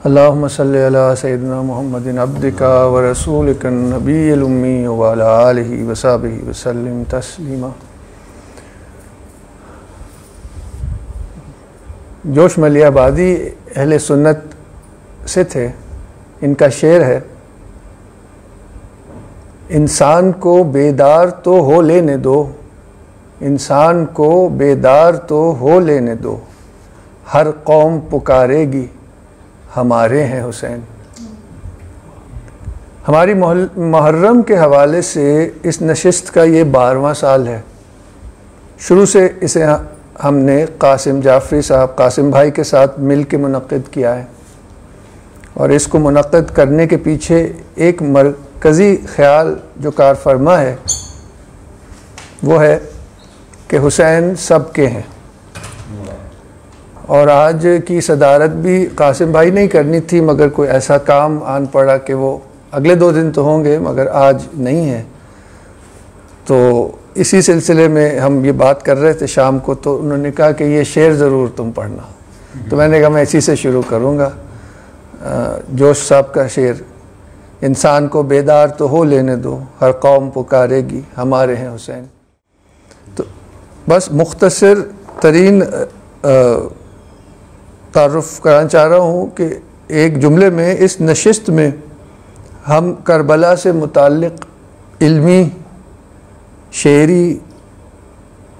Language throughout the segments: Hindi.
अल्लाहुम्मा सल्लि अला सय्यिदिना मुहम्मदिन अब्दिका व रसूलिका नबिय्यिल उम्मी व अला आलिहि व सहबिहि व सल्लिम तस्लीमा। जोश मलियाबादी अहले सुन्नत से थे। इनका शेर है, इंसान को बेदार तो हो लेने दो, इंसान को बेदार तो हो लेने दो, हर कौम पुकारेगी हमारे हैं हुसैन। हमारी मुहर्रम के हवाले से इस नशिस्त का ये 12वां साल है। शुरू से इसे हमने कासिम जाफरी साहब, कासिम भाई के साथ मिल के मुनक़्क़िद किया है और इसको मुनक़्क़िद करने के पीछे एक मरकज़ी ख़्याल जो कार फरमा है वो है कि हुसैन सबके हैं। और आज की सदारत भी कासिम भाई नहीं करनी थी, मगर कोई ऐसा काम आन पड़ा कि वो अगले 2 दिन तो होंगे मगर आज नहीं है। तो इसी सिलसिले में हम ये बात कर रहे थे शाम को, तो उन्होंने कहा कि ये शेर ज़रूर तुम पढ़ना। तो मैंने कहा मैं इसी से शुरू करूँगा। जोश साहब का शेर, इंसान को बेदार तो हो लेने दो, हर कौम पुकारेगी हमारे हैं हुसैन। तो बस मुख्तसर तरीन तारुफ़ कराना चाह रहा हूँ कि एक जुमले में इस नशिस्त में हम करबला से मुताल्लिक़ इल्मी, शेरी,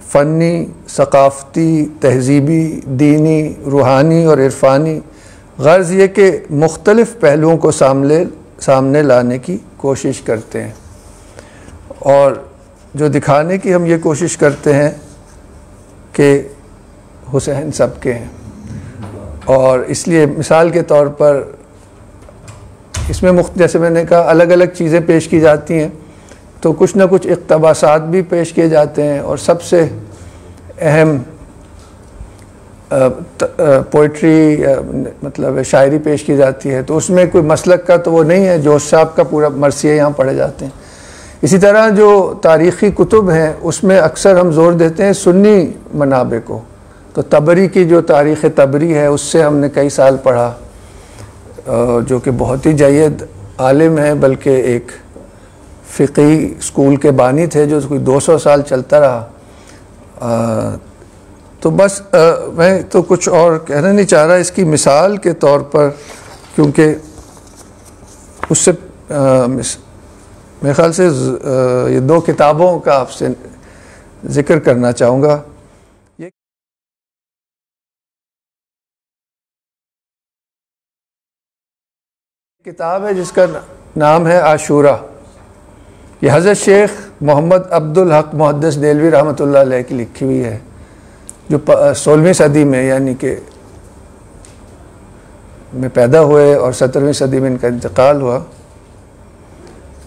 फ़नी, सक़ाफ़ती, तहज़ीबी, दीनी, रूहानी और इरफ़ानी गर्ज़ ये कि मुख्तलिफ़ पहलुओं को सामने लाने की कोशिश करते हैं। और जो दिखाने की हम ये कोशिश करते हैं कि हुसैन सबके हैं। और इसलिए मिसाल के तौर पर इसमें जैसे मैंने कहा अलग अलग चीज़ें पेश की जाती हैं, तो कुछ ना कुछ इक़्तिबासात भी पेश किए जाते हैं। और सबसे अहम पोइट्री मतलब शायरी पेश की जाती है, तो उसमें कोई मसलक का तो वो नहीं है, जोश साहब का पूरा मरसिया यहाँ पढ़े जाते हैं। इसी तरह जो तारीख़ी कुतुब हैं उसमें अक्सर हम जोर देते हैं सुन्नी मनाबे को। तो तबरी की जो तारीख़ तबरी है उससे हमने कई साल पढ़ा, जो कि बहुत ही जय्यद आलिम है, बल्कि एक फ़िक़ही स्कूल के बानी थे जो कोई 200 साल चलता रहा। तो बस मैं तो कुछ और कहना नहीं चाह रहा इसकी मिसाल के तौर पर, क्योंकि उससे मेरे ख़्याल से ये 2 किताबों का आपसे ज़िक्र करना चाहूँगा। ये किताब है जिसका नाम है आशूरा। ये हज़रत शेख मोहम्मद अब्दुल हक मुहद्दिस देलवी रहमतुल्लाह अलैह की लिखी हुई है, जो 16वीं सदी में यानी कि में पैदा हुए और 17वीं सदी में इनका इंतकाल हुआ।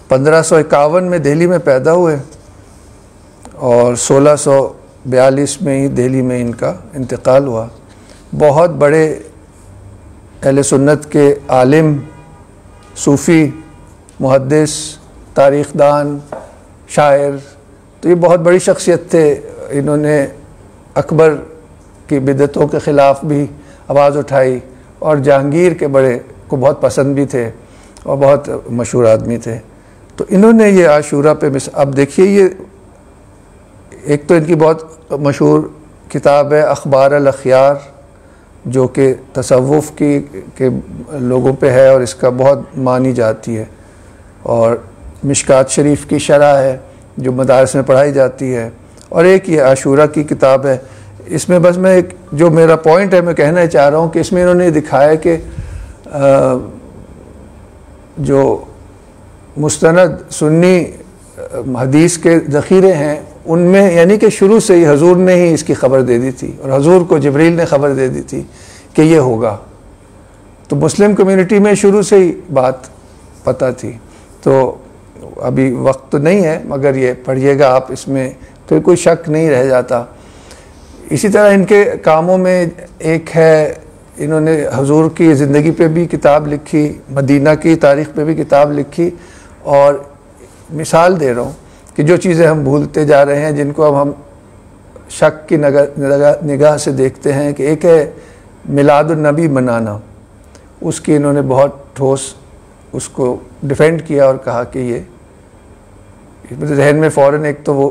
1551 में दिल्ली में पैदा हुए और 1642 में ही दिल्ली में इनका इंतकाल हुआ। बहुत बड़े अहले सुन्नत के आलिम, सूफ़ी, मुहद्दिस, तारीख़दान, शायर, तो ये बहुत बड़ी शख्सियत थे। इन्होंने अकबर की बिदअतों के ख़िलाफ़ भी आवाज़ उठाई और जहांगीर के बड़े को बहुत पसंद भी थे और बहुत मशहूर आदमी थे। तो इन्होंने ये आशूरा पे अब देखिए, ये एक तो इनकी बहुत मशहूर किताब है अख़बार अल-अख़यार, जो कि तसव्वुफ़ के लोगों पे है और इसका बहुत मानी जाती है। और मिशकात शरीफ की शरह है जो मदारस में पढ़ाई जाती है। और एक ये आशूरा की किताब है। इसमें बस मैं एक जो मेरा पॉइंट है मैं कहना चाह रहा हूँ कि इसमें इन्होंने दिखाया कि जो मुस्तनद सुन्नी हदीस के ज़ख़ीरे हैं उनमें यानी कि शुरू से ही हजूर ने ही इसकी ख़बर दे दी थी और हजूर को जिब्रील ने ख़बर दे दी थी कि ये होगा। तो मुस्लिम कम्युनिटी में शुरू से ही बात पता थी। तो अभी वक्त तो नहीं है मगर ये पढ़िएगा आप, इसमें तो कोई शक नहीं रह जाता। इसी तरह इनके कामों में एक है, इन्होंने हजूर की ज़िंदगी पे भी किताब लिखी, मदीना की तारीख़ पे भी किताब लिखी। और मिसाल दे रहा हूँ कि जो चीज़ें हम भूलते जा रहे हैं, जिनको अब हम शक की निगाह से देखते हैं, कि एक है मिलादुन नबी मनाना। उसकी इन्होंने बहुत ठोस उसको डिफेंड किया और कहा कि ये जहन में फ़ौरन एक तो वो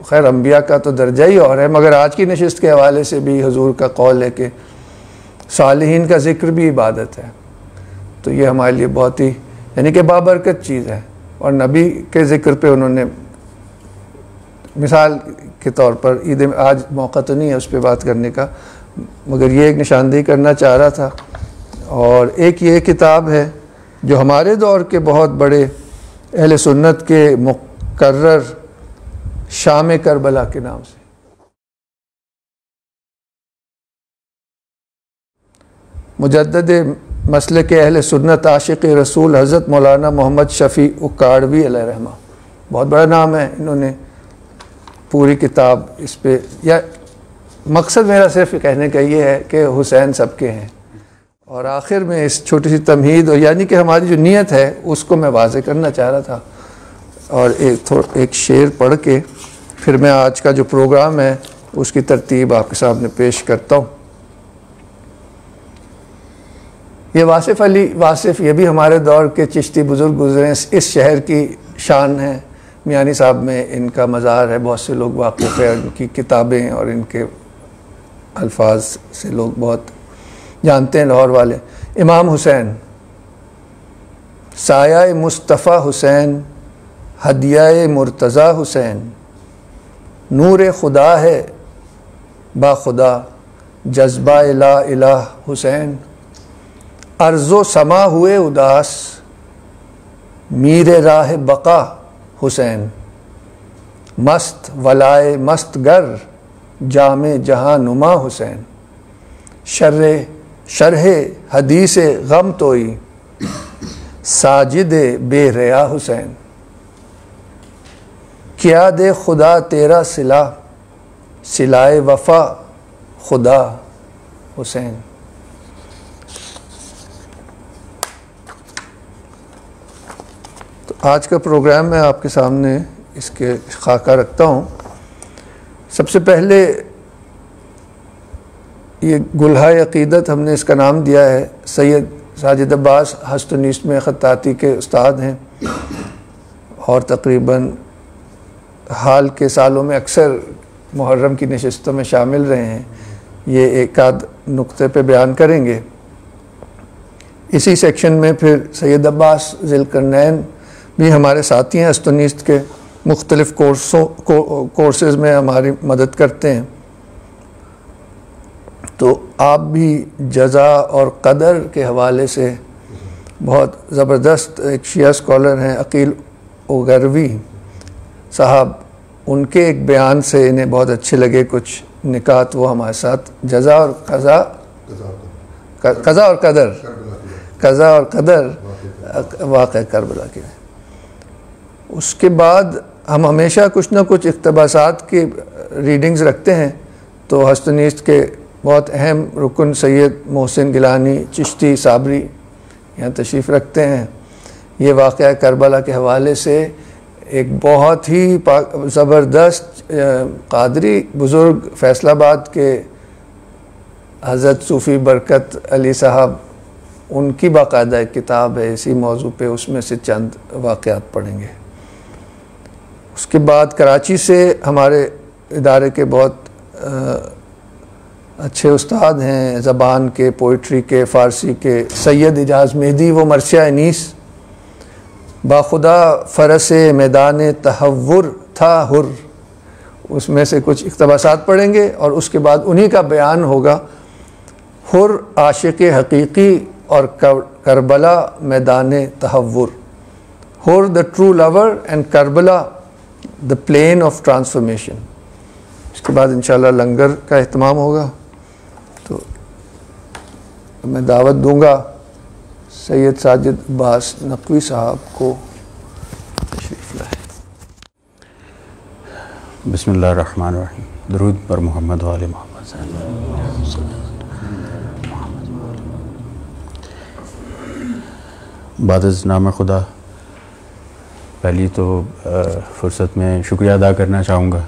खैर अम्बिया का तो दर्जा ही और है, मगर आज की नशिस्त के हवाले से भी हुजूर का कौल है कि सालिहीन का ज़िक्र भी इबादत है। तो ये हमारे लिए बहुत ही यानी कि बाबरकत चीज़ है। और नबी के ज़िक्र पे उन्होंने मिसाल के तौर पर ईद में, आज मौका तो नहीं है उस पर बात करने का, मगर ये एक निशानदेही करना चाह रहा था। और एक ये किताब है जो हमारे दौर के बहुत बड़े अहले सुन्नत के मुकर्रर शाम करबला के नाम से, मुजद्दिद मसले के अहले सुन्नत आशिक़ रसूल हज़रत मौलाना मोहम्मद शफ़ी उकाड़वी अलैहिर्रहमा, बहुत बड़ा नाम है। इन्होंने पूरी किताब इस पे, या मकसद मेरा सिर्फ कहने का ये है कि हुसैन सबके हैं। और आखिर में इस छोटी सी तमहीद और यानी कि हमारी जो नीयत है उसको मैं वाज़े करना चाह रहा था। और एक शेर पढ़ के फिर मैं आज का जो प्रोग्राम है उसकी तरतीब आपके सामने पेश करता हूँ। ये वासिफ़ अली वासिफ़, ये भी हमारे दौर के चिश्ती बुज़ुर्ग गुज़रे, इस शहर की शान है। मियानी साहब में इनका मज़ार है, बहुत से लोग वाक़िफ़ हैं, इनकी किताबें और इनके अल्फाज से लोग बहुत जानते हैं लाहौर वाले। इमाम हुसैन, साया मुस्तफ़ा हुसैन, हदिया मुर्तज़ा हुसैन, नूर खुदा है बाखुदा, जज्बा ला इलाह हुसैन, अर्ज़ो समा हुए उदास, मीर राह बका हुसैन, मस्त वलाए मस्त गर, जामे जहाँ नुमा हुसैन, शर्हे हदीस गम तोई, साजिद बेरया हुसैन, क्या दे खुदा तेरा सिला, सिलाए वफ़ा खुदा हुसैन। तो आज का प्रोग्राम मैं आपके सामने इसके खाका रखता हूँ। सबसे पहले ये गुलहा अक़ीदत हमने इसका नाम दिया है। सैयद साजिद अब्बास हस्तनीस में ख़त्ताती के उस्ताद हैं और तकरीबन हाल के सालों में अक्सर मुहर्रम की नशिस्तों में शामिल रहे हैं। ये एक आध नुक्ते पे बयान करेंगे। इसी सेक्शन में फिर सैयद अब्बास ज़िलकरनैन भी हमारे साथी हैं, हस्तनीस के मुख्तलिफ़ कोर्सेज़ में हमारी मदद करते हैं। तो आप भी जज़ा और क़दर के हवाले से बहुत ज़बरदस्त एक शिया स्कॉलर हैं अकील उगरवी साहब, उनके एक बयान से इन्हें बहुत अच्छे लगे कुछ निकात, वो हमारे साथ जज़ा और क़ज़ा और क़दर वाक़या करबला के। उसके बाद हम हमेशा कुछ ना कुछ इक़्तिबासात की रीडिंग्स रखते हैं। तो हस्तनीस के बहुत अहम रुकन सैयद मोहसिन गिलानी चिश्ती साबरी यहाँ तशरीफ़ रखते हैं। ये वाक़या करबला के हवाले से एक बहुत ही ज़बरदस्त क़ादरी बुज़ुर्ग फैसलाबाद के हज़रत सूफ़ी बरकत अली साहब, उनकी बाकायदा एक किताब है इसी मौजू पे, उसमें से चंद वाक़यात पढ़ेंगे। उसके बाद कराची से हमारे इदारे के बहुत अच्छे उस्ताद हैं ज़बान के, पोइट्री के, फ़ारसी के, सैयद इजाज़ मेहदी, वो मरसिया अनीस, बाखुदा फ़रस मैदान तहव्वुर था हुर, उसमें से कुछ इक़्तिबासात पढ़ेंगे। और उसके बाद उन्हीं का बयान होगा, हुर आशिक़ हकीकी और करबला मैदान तहव्वुर, Hur the true lover and Karbala the plain of transformation. इसके बाद इंशाल्लाह लंगर का एहतमाम होगा। तो मैं दावत दूंगा सैयद साजिद अब्बास नकवी साहब को तशरीफ़ लाए। बिस्मिल्लाहिर्रहमानिर्रहीम, दरूद पर मोहम्मद व आले मोहम्मद। बादज़ नाम खुदा, पहली तो फ़ुर्सत में शुक्रिया अदा करना चाहूँगा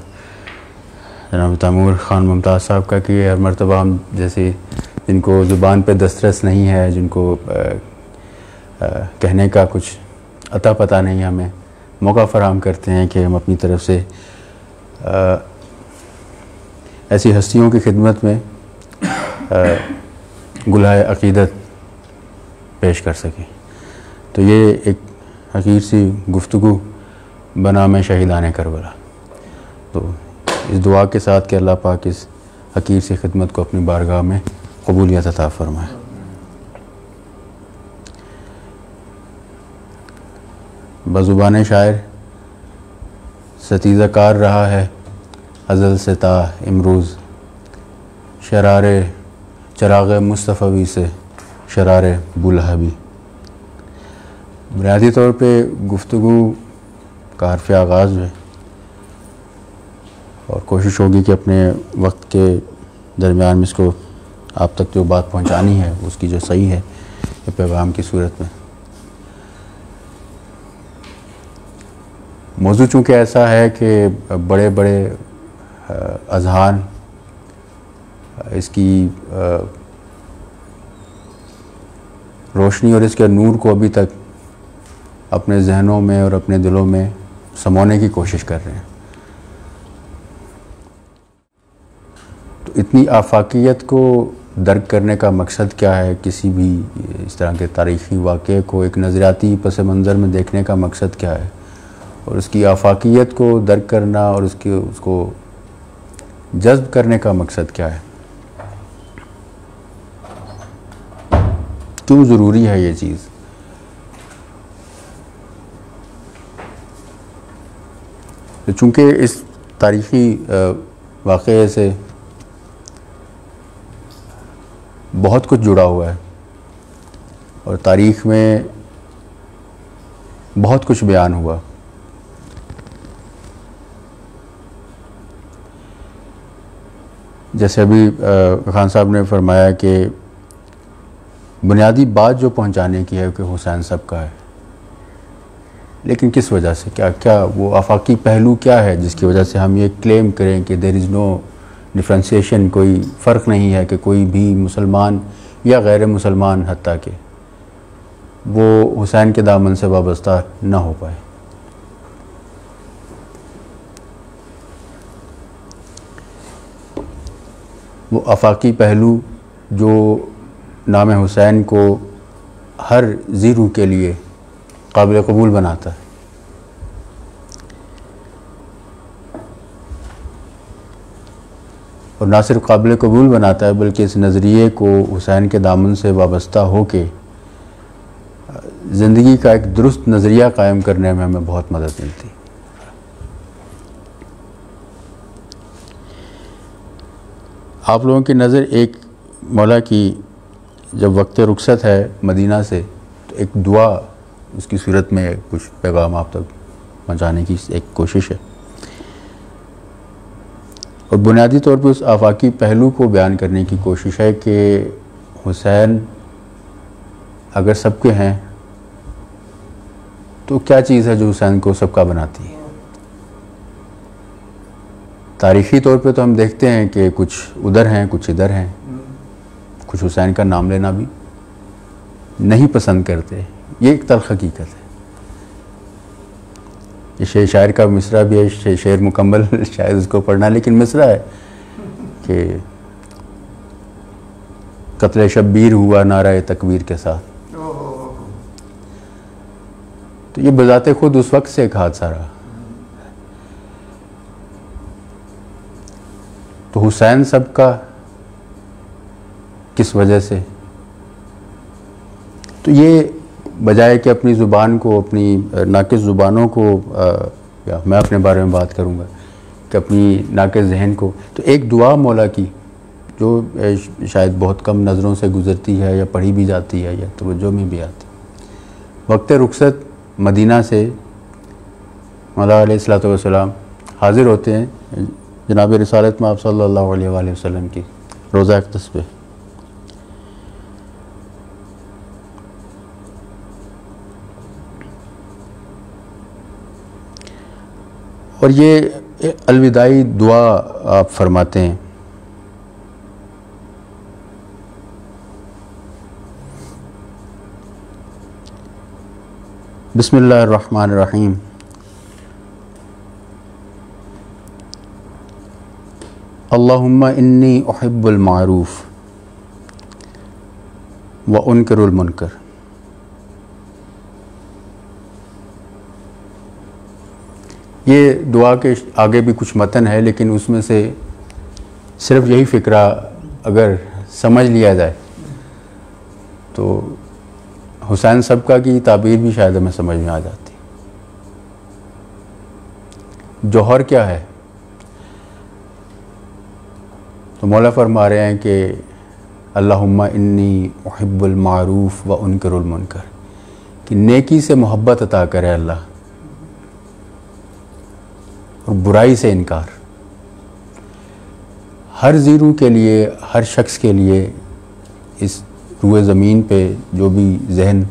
जनाब तैमूर ख़ान मुमताज़ साहब का कि हर मरतबा हम जैसी जिनको ज़ुबान पे दस्तरस नहीं है, जिनको कहने का कुछ अता पता नहीं, हमें मौका फराहम करते हैं कि हम अपनी तरफ से ऐसी हस्तियों की खिदमत में गुलाए अक़ीदत पेश कर सकें। तो ये एक हकीर सी गुफ्तगू बनाम शहीदान करबला। तो इस दुआ के साथ कि अल्लाह पाक इस हकीर सी खिदमत को अपनी बारगाह में कबूलियत अता फरमाए। बज़ुबान शायर सतीज़ाकार रहा है अज़ल से ता इमरूज़, शरारे चराग़ मुस्तफ़वी से शरारे बुलहबी। बुनियादी तौर पे गुफ्तगू का हर्फ़ आगाज़ है और कोशिश होगी कि अपने वक्त के दरमियान में इसको आप तक जो बात पहुंचानी है उसकी जो सही है ये पैगाम की सूरत में। मौजू चूँकि ऐसा है कि बड़े बड़े अज़हान इसकी रोशनी और इसके नूर को अभी तक अपने जहनों में और अपने दिलों में समाने की कोशिश कर रहे हैं। तो इतनी आफाकियत को दर्क करने का मकसद क्या है? किसी भी इस तरह के तारीख़ी वाक़े को एक नज़रियाती पस मंज़र में देखने का मकसद क्या है? और उसकी आफाकियत को दर्क करना और उसको जज़्ब करने का मकसद क्या है? क्यों ज़रूरी है ये चीज़? तो चूँकि इस तारीख़ी वाक़े से बहुत कुछ जुड़ा हुआ है और तारीख़ में बहुत कुछ बयान हुआ। जैसे अभी खान साहब ने फरमाया कि बुनियादी बात जो पहुंचाने की है कि हुसैन सब का है, लेकिन किस वजह से? क्या वो आफाकी पहलू क्या है जिसकी वजह से हम ये क्लेम करें कि देयर इज़ नो डिफ्रेंशिएशन, कोई फ़र्क नहीं है कि कोई भी मुसलमान या गैर मुसलमान हत्ता के वो हुसैन के दामन से वाबस्ता न हो पाए। वो आफाकी पहलू जो नाम हुसैन को हर ज़ीरू के लिए काबिल कबूल बनाता है। और ना सिर्फ काबिल कबूल बनाता है बल्कि इस नज़रिए को हुसैन के दामन से वाबस्ता हो के ज़िंदगी का एक दुरुस्त नज़रिया कायम करने में हमें बहुत मदद मिलती है। आप लोगों की नज़र एक मौला की जब वक्त रुखसत है मदीना से, तो एक दुआ उसकी सूरत में कुछ पैगाम आप तक पहुँचाने की एक कोशिश है और बुनियादी तौर पर उस आफाकी पहलू को बयान करने की कोशिश है कि हुसैन अगर सबके हैं तो क्या चीज़ है जो हुसैन को सबका बनाती है? तारीख़ी तौर पे तो हम देखते हैं कि कुछ उधर हैं कुछ इधर हैं, कुछ हुसैन का नाम लेना भी नहीं पसंद करते। ये एक तल्ख़ हकीकत है। ये शायर का मिसरा भी है, शेर मुकम्मल शायद उसको पढ़ना, लेकिन मिसरा है कि कत्ल शब्बीर हुआ नारा तकबीर के साथ। तो ये बजाते खुद उस वक्त से एक हादसा रहा। तो हुसैन सबका किस वजह से? तो ये बजाय कि अपनी ज़ुबान को, अपनी नाक़िस ज़ुबानों को या मैं अपने बारे में बात करूँगा कि अपनी नाक़िस ज़हन को, तो एक दुआ मौला की जो शायद बहुत कम नज़रों से गुज़रती है या पढ़ी भी जाती है या तवज्जो में भी आती है। वक्त रुखसत मदीना से मौला अलैहिस्सलातु वस्सलाम हाज़िर होते हैं जनाब रिसालत में आप सल्लल्लाहु अलैहि वसल्लम की रोज़ा अक़दस पे। और ये अलविदाई दुआ आप फरमाते हैं बिस्मिल्लाहिर्रहमानिर्रहीम। अल्लाहुम्मा इन्नी उहिब्बुल मारूफ व उनकिरुल मुनकर। ये दुआ के आगे भी कुछ मतन है, लेकिन उसमें से सिर्फ यही फ़िक्रा अगर समझ लिया जाए तो हुसैन सबका की ताबीर भी शायद हमें समझ में आ जाती। जौहर क्या है? तो मौला फरमा रहे हैं कि अल्लाहुम्मा इन्नी उहिब्बुल मारूफ व उनकिरुल मुनकर, कि नेकी से मोहब्बत अता करे अल्लाह और बुराई से इनकार। हर ज़ीरू के लिए, हर शख्स के लिए इस रूए ज़मीन पे जो भी जहन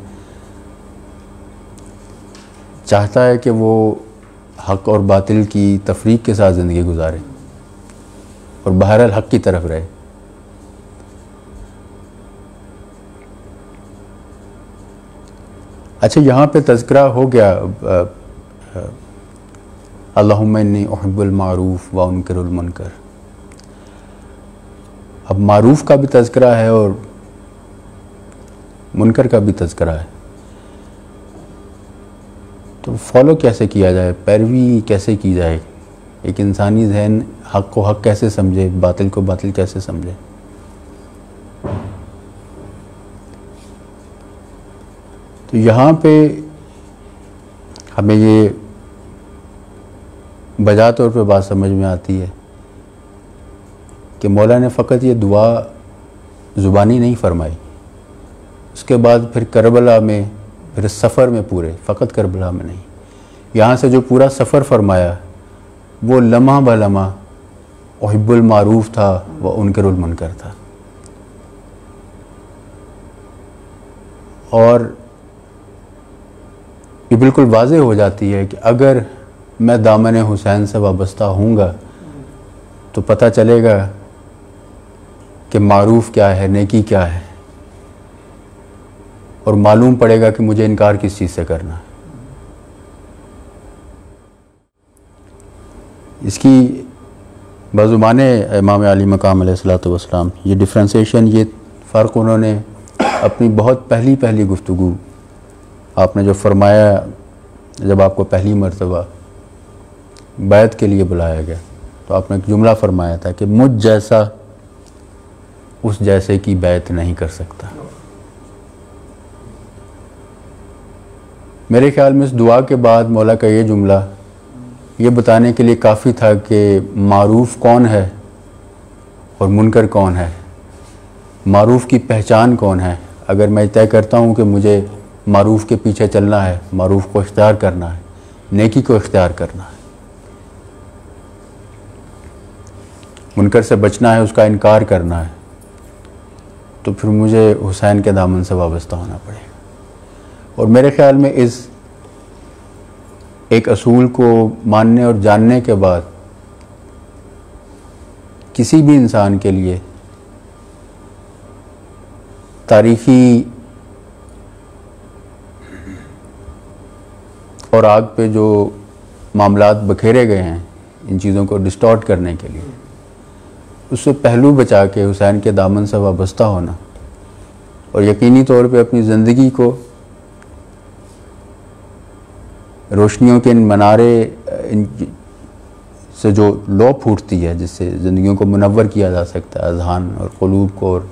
चाहता है कि वो हक़ और बातिल की तफरीक के साथ ज़िंदगी गुजारे और बहरहाल हक़ की तरफ रहे। अच्छा, यहाँ पे तज़किरा हो गया अल्लाहुम्मा इन्नी उहिब्बुल मारूफ व उनकिरुल मुनकर। अब मारूफ का भी तज़किरा है और मुनकर का भी तज़किरा है, तो फॉलो कैसे किया जाए, पैरवी कैसे की जाए? एक इंसानी जहन हक़ को हक़ कैसे समझे, बातिल को बातिल कैसे समझे? तो यहाँ पे हमें ये बजा तौर पे बात समझ में आती है कि मौला ने फ़कत ये दुआ ज़ुबानी नहीं फरमाई, उसके बाद फिर करबला में, फिर सफ़र में, पूरे फ़कत करबला में नहीं, यहाँ से जो पूरा सफ़र फरमाया वो लम्हा ब लम्हा उहिब्बुल मारूफ था व उनकिरुल मुनकर था। और ये बिल्कुल वाज़ेह हो जाती है कि अगर मैं दामन हुसैन से वाबस्ता हूँगा तो पता चलेगा कि मारूफ क्या है, नेकी क्या है, और मालूम पड़ेगा कि मुझे इनकार किस चीज़ से करना है। इसकी बाज़ुबाने इमाम अली मकाम अलैहिस्सलातु वस्सलाम ये डिफ्रेंसिएशन, ये फ़र्क उन्होंने अपनी बहुत पहली गुफ्तगू आपने जो फरमाया, जब आपको पहली मरतबा बैत के लिए बुलाया गया तो आपने एक जुमला फरमाया था कि मुझ जैसा उस जैसे की बैत नहीं कर सकता। मेरे ख्याल में इस दुआ के बाद मौला का ये जुमला ये बताने के लिए काफ़ी था कि मारूफ कौन है और मुनकर कौन है, मारूफ की पहचान कौन है। अगर मैं तय करता हूँ कि मुझे मारूफ के पीछे चलना है, मारूफ को इख्तियार करना है, नेकी को इख्तियार करना है, मुनकर से बचना है, उसका इनकार करना है, तो फिर मुझे हुसैन के दामन से वाबस्ता होना पड़ेगा। और मेरे ख्याल में इस एक असूल को मानने और जानने के बाद किसी भी इंसान के लिए तारीख़ी और आग पे जो मामलात बखेरे गए हैं इन चीज़ों को डिस्टॉर्ट करने के लिए, उससे पहलू बचा के हुसैन के दामन से वाबस्ता होना और यकीनी तौर पे अपनी ज़िंदगी को रोशनियों के इन मनारे इन से जो लौ फूटती है, जिससे ज़िंदगियों को मुनव्वर किया जा सकता है, अज़हान और क़ुलूब को, और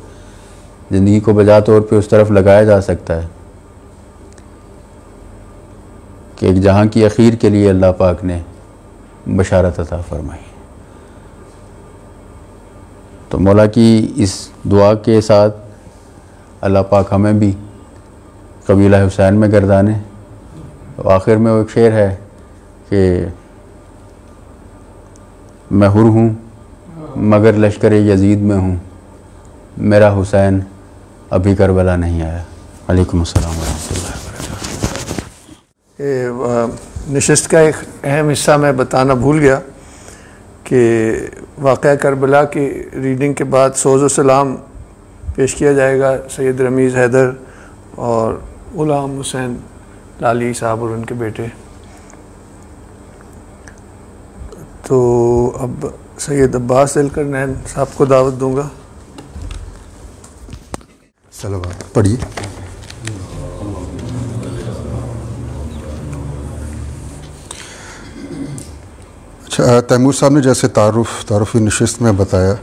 ज़िंदगी को बजा तौर पे उस तरफ लगाया जा सकता है कि एक जहाँ की अखीर के लिए अल्लाह पाक ने बशारत अता फरमाई। तो मौला की इस दुआ के साथ अल्लाह पाक हमें भी कबीला हुसैन में गर्दाने। तो आखिर में वो एक शेर है कि मैं हुर हूँ मगर लश्कर यजीद में हूँ, मेरा हुसैन अभी करबला नहीं आया। वालेकुम अस्सलाम वरहमतुल्लाहि वबरकातुहू। नशिस्त का एक अहम हिस्सा मैं बताना भूल गया कि वाक़या करबला की रीडिंग के बाद सोज़ सलाम पेश किया जाएगा सैयद रमीज़ हैदर और ग़ुलाम हुसैन लाली साहब और उनके बेटे। तो अब सैयद अब्बास ज़ुल्करनैन साहब को दावत दूंगा। सलावत पढ़िए। अच्छा, तैमूर साहब ने जैसे तारुफ़ी नशिस्त में बताया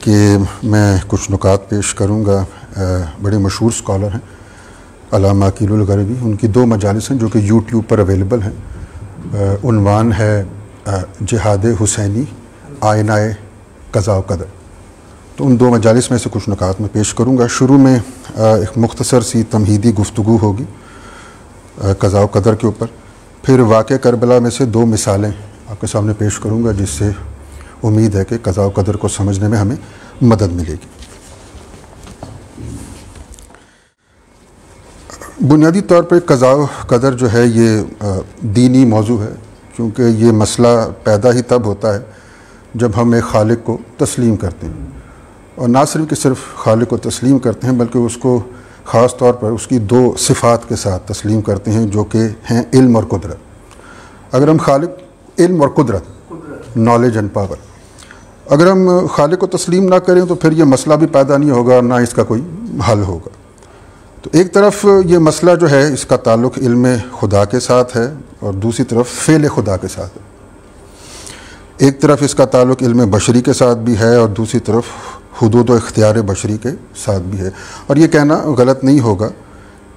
कि मैं कुछ नुकात पेश करूँगा। बड़े मशहूर स्कॉलर हैं अल्लामा अकीलुल गरबी, उनकी 2 मजालिस हैं जो कि यूट्यूब पर अवेलेबल हैं। उन्वान है जिहाद हुसैनी आयनाए क़ज़ा व क़दर। तो उन 2 मजालिस में से कुछ नुकात में पेश करूँगा। शुरू में एक मुख्तसर सी तमहीदी गुफ्तगू होगी क़ज़ा व क़दर के ऊपर, फिर वाक़या करबला में से 2 मिसालें आपके सामने पेश करूँगा जिससे उम्मीद है कि क़ज़ा व क़दर को समझने में हमें मदद मिलेगी। बुनियादी तौर पर क़ज़ा व क़दर जो है ये दीनी मौजू है, क्योंकि ये मसला पैदा ही तब होता है जब हम एक खालिक को तस्लीम करते हैं, और ना सिर्फ कि सिर्फ खालिक को तस्लीम करते हैं बल्कि उसको ख़ास तौर पर उसकी 2 सिफ़ात के साथ तस्लीम करते हैं जो कि हैं इल्म और कुदरत। अगर हम खालिक इल्म और कुदरत, नॉलेज एंड पावर, अगर हम खालिक को तस्लीम ना करें तो फिर ये मसला भी पैदा नहीं होगा, ना इसका कोई हल होगा। तो एक तरफ ये मसला जो है इसका ताल्लुक़ इल्म खुदा के साथ है और दूसरी तरफ फ़ेल खुदा के साथ है। एक तरफ इसका ताल्लुक़ इल्म बशरी के साथ भी है और दूसरी तरफ हुदूद व इख्तियार बशरी के साथ भी है। और ये कहना गलत नहीं होगा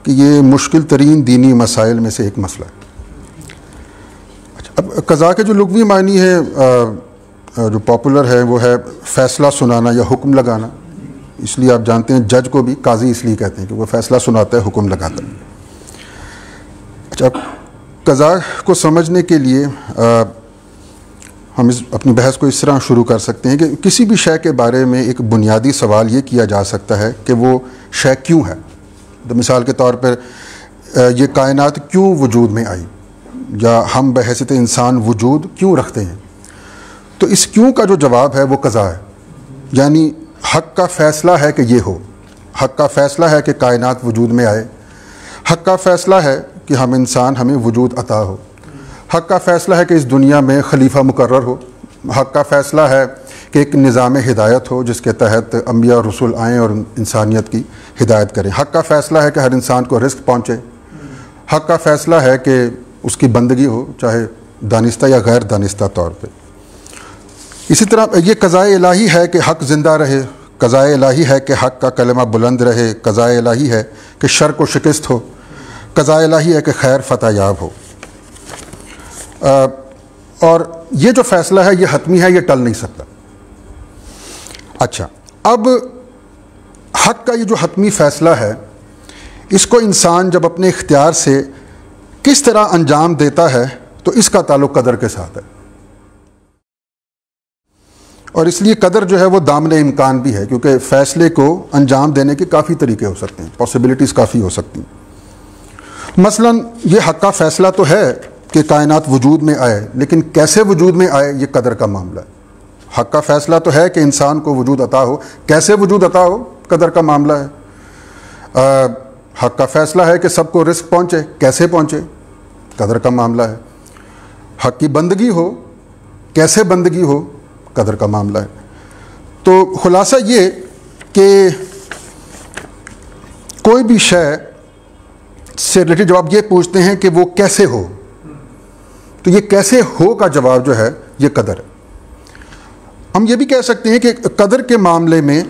कि ये मुश्किल तरीन दीनी मसाइल में से एक मसला है। अब क़ज़ा के जो लुग़वी मानी है जो पॉपुलर है वो है फ़ैसला सुनाना या हुक्म लगाना। इसलिए आप जानते हैं जज को भी काजी इसलिए कहते हैं कि वो फ़ैसला सुनाता है, हुक्म लगाता है। अच्छा, क़ज़ा को समझने के लिए हम अपनी बहस को इस तरह शुरू कर सकते हैं कि किसी भी शय के बारे में एक बुनियादी सवाल ये किया जा सकता है कि वो शय क्यों है। तो मिसाल के तौर पर ये कायनात क्यों वजूद में आई, या हम बहैसियत इंसान वजूद क्यों रखते हैं। तो इस क्यों का जो जवाब है वो क़ज़ा है, यानी हक़ का फ़ैसला है कि ये हो, हक़ का फ़ैसला है कि कायनात वजूद में आए, हक़ का फ़ैसला है कि हम इंसान हमें वजूद अता हो, हक़ का फ़ैसला है कि इस दुनिया में खलीफा मुकर्रर हो, हक़ का फ़ैसला है कि एक निज़ाम हिदायत हो जिसके तहत अंबिया और रसूल आएँ और इंसानियत की हिदायत करें, हक़ का फ़ैसला है कि हर इंसान को रिज़्क़ पहुँचे, हक़ का फ़ैसला है कि उसकी बंदगी हो चाहे दानिस्ता या गैर दानिस्ता तौर पे। इसी तरह ये क़ज़ाए इलाही है कि हक़ ज़िंदा रहे, क़ज़ाए इलाही है कि हक़ का कलमा बुलंद रहे, क़ज़ाए इलाही है कि शर को शिकस्त हो, क़ज़ाए इलाही है कि खैर फ़तह याब हो। और ये जो फ़ैसला है ये हतमी है, ये टल नहीं सकता। अच्छा, अब हक़ का ये जो हतमी फ़ैसला है इसको इंसान जब अपने इख्तियार से किस तरह अंजाम देता है तो इसका ताल्लुक़ क़दर के साथ है। और इसलिए क़दर जो है वो दामन इम्कान भी है, क्योंकि फ़ैसले को अंजाम देने के काफ़ी तरीके हो सकते हैं, पॉसिबिलिटीज़ काफ़ी हो सकती हैं। मसलन ये हक़ का फ़ैसला तो है कि कायनात वजूद में आए, लेकिन कैसे वजूद में आए ये क़दर का मामला है। हक़ का फ़ैसला तो है कि इंसान को वजूद अता हो, कैसे वजूद अता हो क़दर का मामला है। हक़ का फ़ैसला है कि सबको रिज़्क़ पहुँचे, कैसे पहुँचे क़दर का मामला है। हक़ की बंदगी हो, कैसे बंदगी हो क़दर का मामला है। तो खुलासा ये कि कोई भी शय से रिलेटेड जब आप ये पूछते हैं कि वो कैसे हो, तो ये कैसे हो का जवाब जो है ये क़दर है। हम ये भी कह सकते हैं कि क़दर के मामले में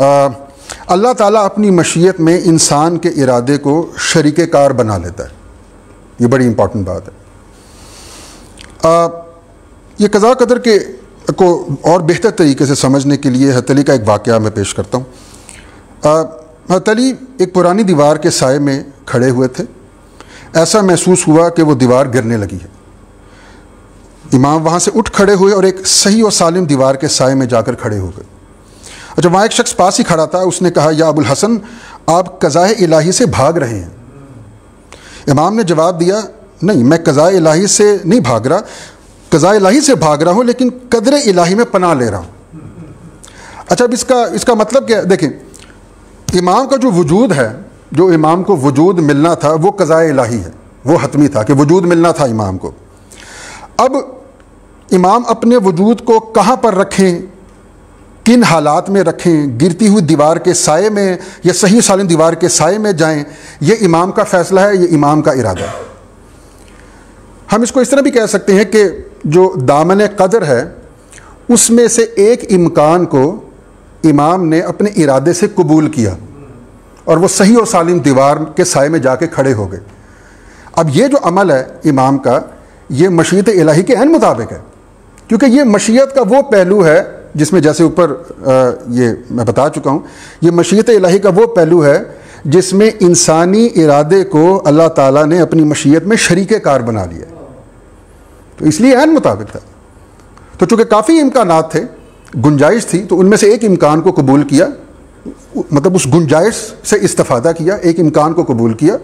अल्लाह ताला अपनी मशीयत में इंसान के इरादे को शरीके कार बना लेता है। ये बड़ी इंपॉर्टेंट बात है। ये क़ज़ा क़दर के को और बेहतर तरीके से समझने के लिए हज़रत अली का एक वाक़या मैं पेश करता हूँ। हज़रत अली एक पुरानी दीवार के साए में खड़े हुए थे। ऐसा महसूस हुआ कि वो दीवार गिरने लगी है। इमाम वहाँ से उठ खड़े हुए और एक सही और सालिम दीवार के साए में जाकर खड़े हो गए। अच्छा, वहाँ एक शख्स पास ही खड़ा था, उसने कहा, या अबुल हसन, आप क़ज़ाए इलाही से भाग रहे हैं। इमाम ने जवाब दिया, नहीं, मैं क़ज़ाए इलाही से नहीं भाग रहा, क़ज़ाए इलाही से भाग रहा हूँ लेकिन क़दर इलाही में पनाह ले रहा हूँ। अच्छा, अब इसका मतलब क्या है? देखें, इमाम का जो वजूद है, जो इमाम को वजूद मिलना था वो क़ज़ाए इलाही है। वो हतमी था कि वजूद मिलना था इमाम को। अब इमाम अपने वजूद को कहाँ पर रखें, किन हालात में रखें, गिरती हुई दीवार के साए में या सही सालिम दीवार के साए में जाएं, ये इमाम का फ़ैसला है, ये इमाम का इरादा है। हम इसको इस तरह भी कह सकते हैं कि जो दामन कदर है उसमें से एक इम्कान को इमाम ने अपने इरादे से कबूल किया और वो सही और सालिम दीवार के साए में जाके खड़े हो गए। अब ये जो अमल है इमाम का, ये मशीयत इलाही के ऐन मुताबिक है, क्योंकि ये मशीयत का वो पहलू है जिसमें जैसे ऊपर ये मैं बता चुका हूँ, ये मशीयत इलाही का वो पहलू है जिसमें इंसानी इरादे को अल्लाह ताला ने अपनी मशीयत में शरीके कार बना लिया, तो इसलिए ऐन मुताबिक था। तो चूँकि काफ़ी इम्कानात थे, गुंजाइश थी, तो उनमें से एक इम्कान को कबूल किया, मतलब उस गुंजाइश से इस्तेफादा किया, एक इम्कान को कबूल किया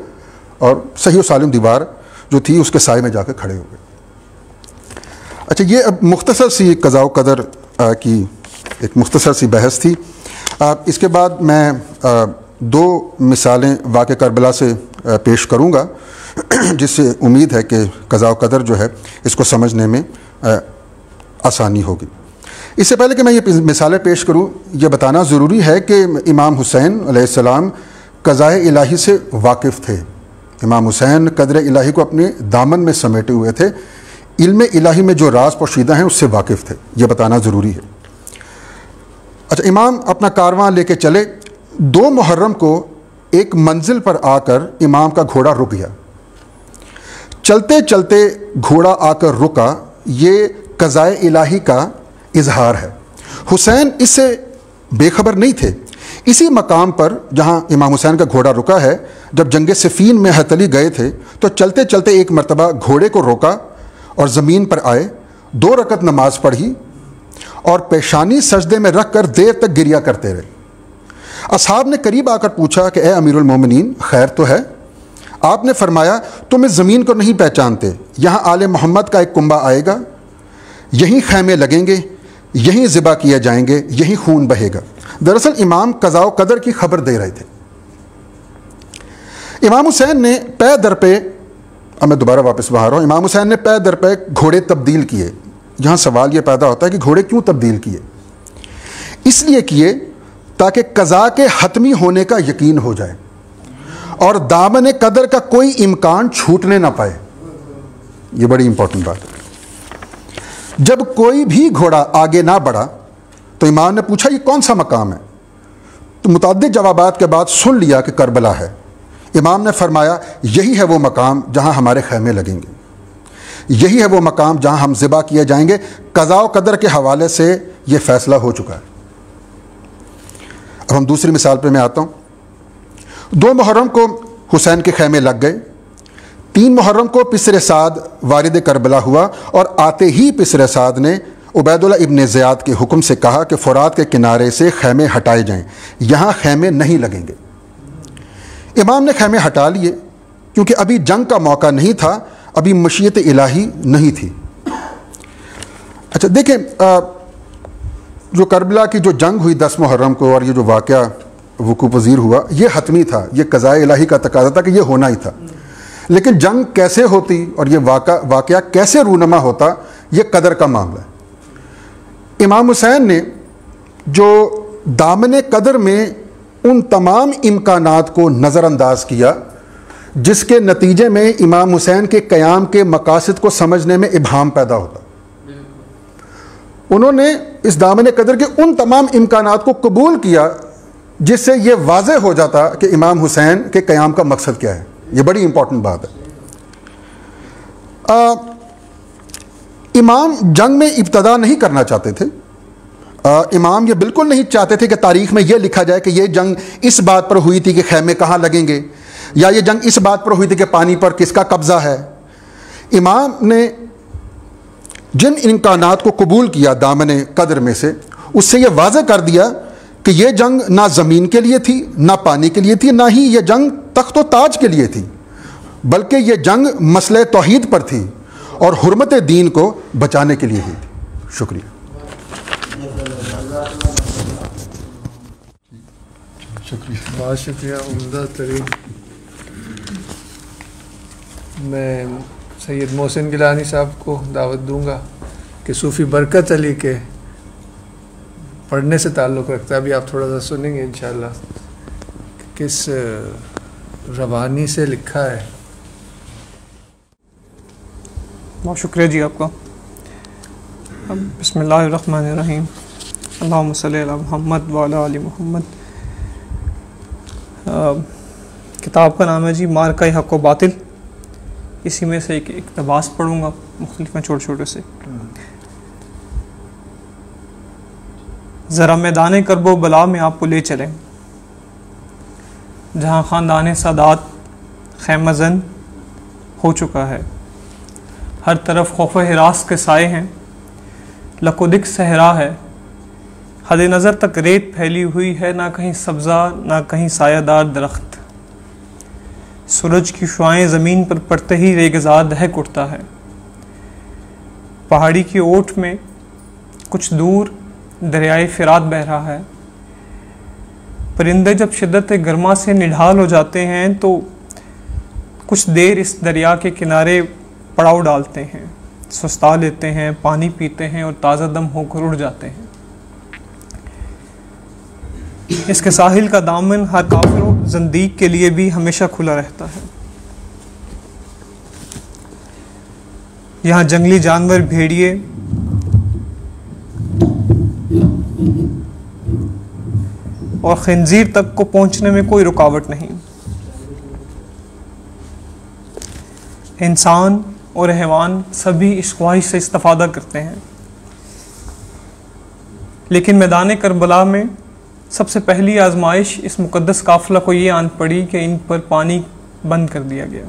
और सही और सालिम दीवार जो थी उसके साए में जाकर खड़े हो गए। अच्छा, ये अब मुख्तसर सी क़ज़ा व क़दर की एक मुख्तसर सी बहस थी। इसके बाद मैं दो मिसालें वाक़े करबला से पेश करूँगा जिससे उम्मीद है कि क़ज़ा व क़दर जो है इसको समझने में आसानी होगी। इससे पहले कि मैं ये मिसालें पेश करूँ, ये बताना ज़रूरी है कि इमाम हुसैन अलैहिस्सलाम क़ज़ाए इलाही से वाकिफ़ थे। इमाम हुसैन क़दर इलाही को अपने दामन में समेटे हुए थे, इल्म इलाही में जो राज पोशीदा हैं उससे वाकिफ़ थे, ये बताना ज़रूरी है। अच्छा, इमाम अपना कारवां लेके चले। 2 मुहर्रम को एक मंजिल पर आकर इमाम का घोड़ा रुक गया। चलते चलते घोड़ा आकर रुका, ये क़ज़ाए इलाही का इजहार है। हुसैन इससे बेखबर नहीं थे। इसी मकाम पर जहाँ इमाम हुसैन का घोड़ा रुका है, जब जंग सिफ़ीन में हतली गए थे तो चलते चलते एक मरतबा घोड़े को रोका और ज़मीन पर आए, 2 रकत नमाज पढ़ी और पेशानी सजदे में रख कर देर तक गिरिया करते रहे। असहाब ने करीब आकर पूछा कि ए अमीरुल मोमिनीन, खैर तो है? आपने फरमाया, तुम इस ज़मीन को नहीं पहचानते, यहाँ आले मोहम्मद का एक कुंबा आएगा, यहीं खैमे लगेंगे, यहीं ज़िबा किए जाएंगे, यहीं खून बहेगा। दरअसल इमाम क़ज़ा व क़दर की खबर दे रहे थे। इमाम हुसैन ने पै दर पे, अब मैं दोबारा वापस वहाँ आ रहा हूँ, इमाम हुसैन ने पै दर पे घोड़े तब्दील किए। यहाँ सवाल ये पैदा होता है कि घोड़े क्यों तब्दील किए? इसलिए किए ताकि क़ज़ा के हतमी होने का यकीन हो जाए और दामन कदर का कोई इम्कान छूटने ना पाए। ये बड़ी इंपॉर्टेंट बात है। जब कोई भी घोड़ा आगे ना बढ़ा तो इमाम ने पूछा, ये कौन सा मकाम है? तो मुतअद्दिद जवाबात के बाद सुन लिया कि करबला है। इमाम ने फरमाया, यही है वो मकाम जहाँ हमारे खैमे लगेंगे, यही है वो मकाम जहाँ हम ज़िबा किए जाएंगे। क़ज़ा व क़दर के हवाले से ये फ़ैसला हो चुका है। अब हम दूसरी मिसाल पे मैं आता हूँ। 2 मुहर्रम को हुसैन के खैमे लग गए। 3 मुहर्रम को पिसर साद वारिद करबला हुआ और आते ही पिसर साद ने उबैदुल्लाह इब्न ज़ियाद के हुक्म से कहा कि फ़ुरात के किनारे से खैमे हटाए जाएं, यहाँ खैमे नहीं लगेंगे। इमाम ने खैमे हटा लिए क्योंकि अभी जंग का मौका नहीं था, अभी मशीयत इलाही नहीं थी। अच्छा देखें, जो करबला की जो जंग हुई 10 मुहर्रम को और ये जो वाक़या वक़ू पज़ीर हुआ, ये हतमी था, ये क़ज़ाए इलाही का तकाज़ा था कि ये होना ही था। लेकिन जंग कैसे होती और ये वाक़या कैसे रूनमा होता, ये कदर का मामला है। इमाम हुसैन ने जो दामन कदर में उन तमाम इम्कानात को नज़रअंदाज किया जिसके नतीजे में इमाम हुसैन के क़याम के मकासद को समझने में इब्हाम पैदा होता, उन्होंने इस दामन कदर के उन तमाम इम्कानात को कबूल किया जिससे ये वाज़ेह हो जाता कि इमाम हुसैन के क़याम का मकसद क्या है। ये बड़ी इंपॉर्टेंट बात है। इमाम जंग में इब्तदा नहीं करना चाहते थे। इमाम ये बिल्कुल नहीं चाहते थे कि तारीख़ में ये लिखा जाए कि ये जंग इस बात पर हुई थी कि खैमे कहाँ लगेंगे, या ये जंग इस बात पर हुई थी कि पानी पर किसका कब्ज़ा है। इमाम ने जिन इम्कानात को कबूल किया दामन कदर में से, उससे ये वाज़ेह कर दिया कि ये जंग ना ज़मीन के लिए थी, ना पानी के लिए थी, ना ही ये जंग तख्त व ताज के लिए थी, बल्कि ये जंग मसले तौहीद पर थी और हुर्मत दीन को बचाने के लिए ही थी। शुक्रिया। बहुत शुक्रिया, उम्दा तरीन मैं सैयद मोहसिन गिलानी साहब को दावत दूंगा कि सूफ़ी बरकत अली के पढ़ने से ताल्लुक़ रखता है। अभी आप थोड़ा सा सुनेंगे इंशाअल्लाह किस रवानी से लिखा है। बहुत शुक्रिया जी आपका। बिस्मिल्लाहिर्रहमानिर्रहीम, अल्लाहुम्मा सल्ली अला मुहम्मद व अला आलि मुहम्मद। किताब का नाम है जी मार्का हक़ व बातिल। इसी में से एक इक़्तिबास पढ़ूँगा मुख्तलिफ में छोटे छोटे से। ज़रा मैदान करबो बला में आपको ले चलें, जहाँ ख़ानदान सादात खैमज़न हो चुका है। हर तरफ खौफ हिरास के साए हैं, लकोदिक सहरा है। हद नज़र तक रेत फैली हुई है, ना कहीं सब्ज़ा ना कहीं सायादार दरख्त। सूरज की शुआएं ज़मीन पर पड़ते ही रेगिज़ार दहक उठता है। पहाड़ी की ओट में कुछ दूर दरियाए फ़िरात बह रहा है। परिंदे जब शिद्दत गर्मा से निढाल हो जाते हैं तो कुछ देर इस दरिया के किनारे पड़ाव डालते हैं, सुस्ता लेते हैं, पानी पीते हैं और ताज़ा दम होकर उड़ जाते हैं। इसके साहिल का दामन हर काफिर और ज़ंदीक के लिए भी हमेशा खुला रहता है। यहाँ जंगली जानवर, भेड़िए और खंजीर तक को पहुंचने में कोई रुकावट नहीं। इंसान और हैवान सभी इस ख्वाहिश से इस्तिफादा करते हैं। लेकिन मैदान करबला में सबसे पहली आजमाइश इस मुकद्दस काफिला को ये आन पड़ी कि इन पर पानी बंद कर दिया गया।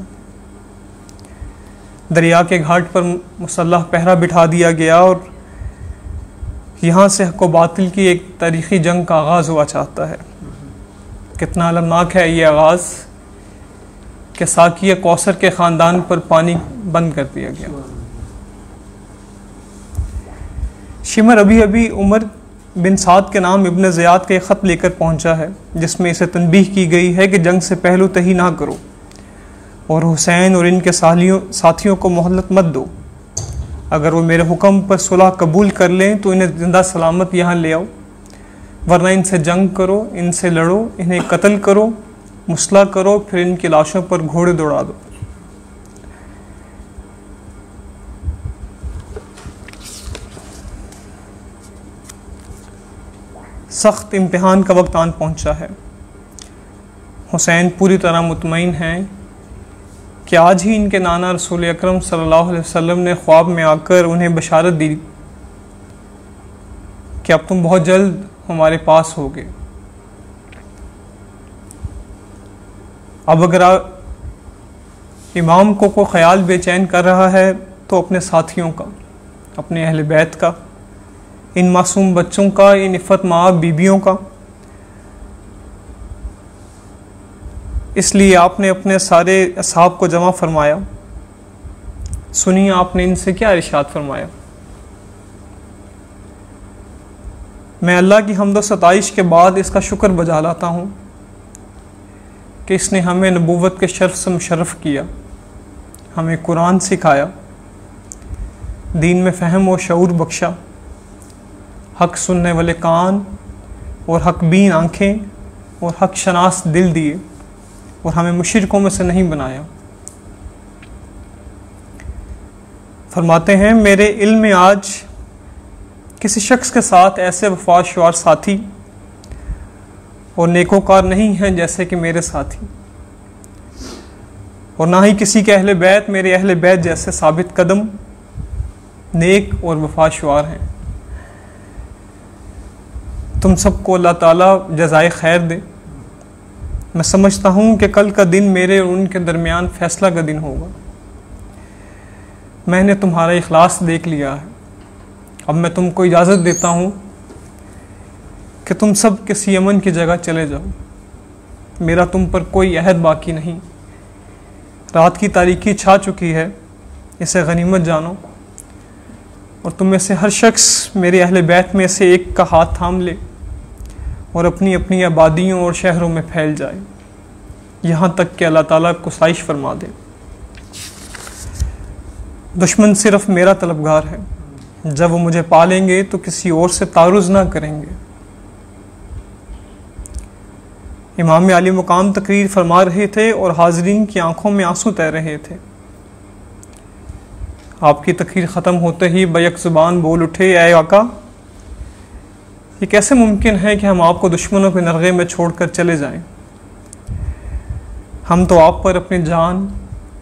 दरिया के घाट पर मुसल्लह पहरा बिठा दिया गया और यहाँ से हक़ व बातिल की एक तारीख़ी जंग का आगाज़ हुआ चाहता है। कितना अलमनाक है ये आगाज़ कि साकिया कौसर के ख़ानदान पर पानी बंद कर दिया गया। शिमर अभी अभी उमर बिन साद के नाम इब्न ज़ियाद का ख़त लेकर पहुँचा है, जिसमें इसे तनबीह की गई है कि जंग से पहलू तही ना करो और हुसैन और इनके साथियों को मोहलत मत दो। अगर वो मेरे हुक्म पर सुलह कबूल कर लें तो इन्हें जिंदा सलामत यहाँ ले आओ, वरना इनसे जंग करो, इनसे लड़ो, इन्हें कत्ल करो, मुसला करो, फिर इनकी लाशों पर घोड़े दौड़ा दो। सख्त इम्तिहान का वक्त आन पहुँचा है। हुसैन पूरी तरह मुतमईन हैं कि आज ही इनके नाना रसूल अकरम सल्लल्लाहु अलैहि वसल्लम ने ख्वाब में आकर उन्हें बशारत दी कि अब तुम बहुत जल्द हमारे पास होगे। अब अगर इमाम को कोई ख्याल बेचैन कर रहा है तो अपने साथियों का, अपने अहले बैत का, इन मासूम बच्चों का, इन इफ़्फ़त माँ बीबियों का। इसलिए आपने अपने सारे असहाब को जमा फरमाया। सुनिए आपने इनसे क्या इरशाद फरमाया। मैं अल्लाह की हम्द व सताइश के बाद इसका शुक्र बजा लाता हूँ कि इसने हमें नबूवत के शर्फ से मुशर्रफ किया, हमें कुरान सिखाया, दीन में फ़हम व शऊर बख्शा, हक़ सुनने वाले कान और हक़ बीन आँखें और हक़ शनास दिल दिए और हमें मुशरिकों में से नहीं बनाया। फरमाते हैं मेरे इल्म में आज किसी शख्स के साथ ऐसे वफाशवार साथी और नेकोकार नहीं हैं जैसे कि मेरे साथी, और ना ही किसी के अहले बैत मेरे अहले बैत जैसे साबित कदम, नेक और वफाशवार हैं। तुम सबको अल्लाह ताला जज़ाए खैर दे। मैं समझता हूँ कि कल का दिन मेरे और उनके दरमियान फ़ैसला का दिन होगा। मैंने तुम्हारा इखलास देख लिया है। अब मैं तुमको इजाज़त देता हूँ कि तुम सब किसी यमन की जगह चले जाओ। मेरा तुम पर कोई अहद बाकी नहीं। रात की तारीकी छा चुकी है, इसे गनीमत जानो और तुम में से हर शख्स मेरे अहले बैत में से एक का हाथ थाम ले और अपनी अपनी आबादियों और शहरों में फैल जाए, यहाँ तक कि अल्लाह ताला को साइश फरमा दे। दुश्मन सिर्फ मेरा तलबगार है, जब वो मुझे पालेंगे तो किसी और से तारुज़ ना करेंगे। इमाम आली मुकाम तकरीर फरमा रहे थे और हाज़रीन की आंखों में आंसू तैर रहे थे। आपकी तकरीर ख़त्म होते ही बैक ज़ुबान बोल उठे, ऐ आका, ये कैसे मुमकिन है कि हम आपको दुश्मनों के नरगे में छोड़कर चले जाएं? हम तो आप पर अपनी जान,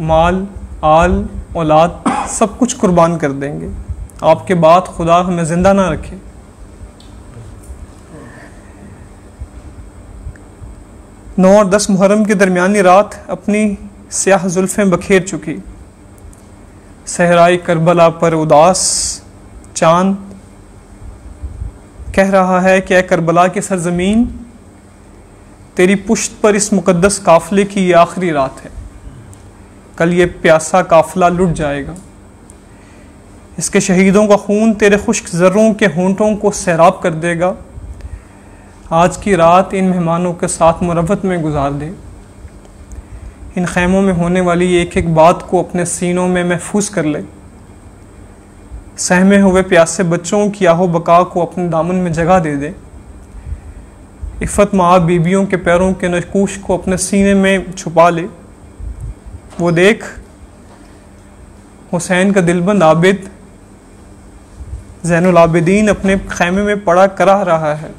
माल, आल, औलाद सब कुछ कुर्बान कर देंगे, आपके बाद खुदा हमें ज़िंदा ना रखे। 9 और 10 मुहर्रम की दरमियानी रात अपनी स्याह जुल्फ़ें बखेर चुकी। सहराई करबला पर उदास चांद कह रहा है कि ऐ करबला की सरजमीन, तेरी पुश्त पर इस मुकद्दस काफ़िले की ये आखिरी रात है। कल ये प्यासा काफ़िला लुट जाएगा। इसके शहीदों का खून तेरे खुश्क ज़र्रों के होंठों को सैराब कर देगा। आज की रात इन मेहमानों के साथ मुरव्वत में गुजार दे। इन खैमों में होने वाली एक एक बात को अपने सीनों में महफूज कर ले। सहमे हुए प्यासे बच्चों की आहो बका को अपने दामन में जगह दे दे। इफ़्फ़त माँ बीबियों के पैरों के नकूश को अपने सीने में छुपा ले। वो देख, हुसैन का दिलबंद आबिद ज़ैनुल आबिदीन अपने खैमे में पड़ा कराह रहा है।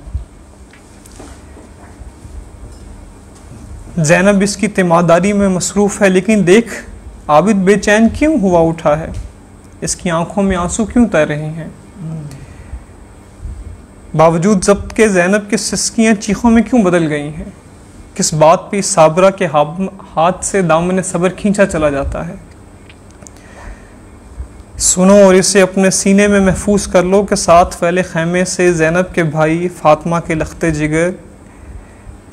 ज़ैनब इसकी तीमारदारी में मसरूफ़ है, लेकिन देख आबिद बेचैन क्यों हुआ उठा है, इसकी आंखों में आंसू क्यों तैर रहे हैं। बावजूद ज़ब्त के ज़ैनब की सिसकियाँ चीखों में क्यों बदल गई हैं। किस बात पे साबरा के हाथ से दामन सब्र खींचा चला जाता है। सुनो और इसे अपने सीने में महफूज कर लो कि साथ फैले खैमे से ज़ैनब के भाई फातिमा के लख्ते जिगर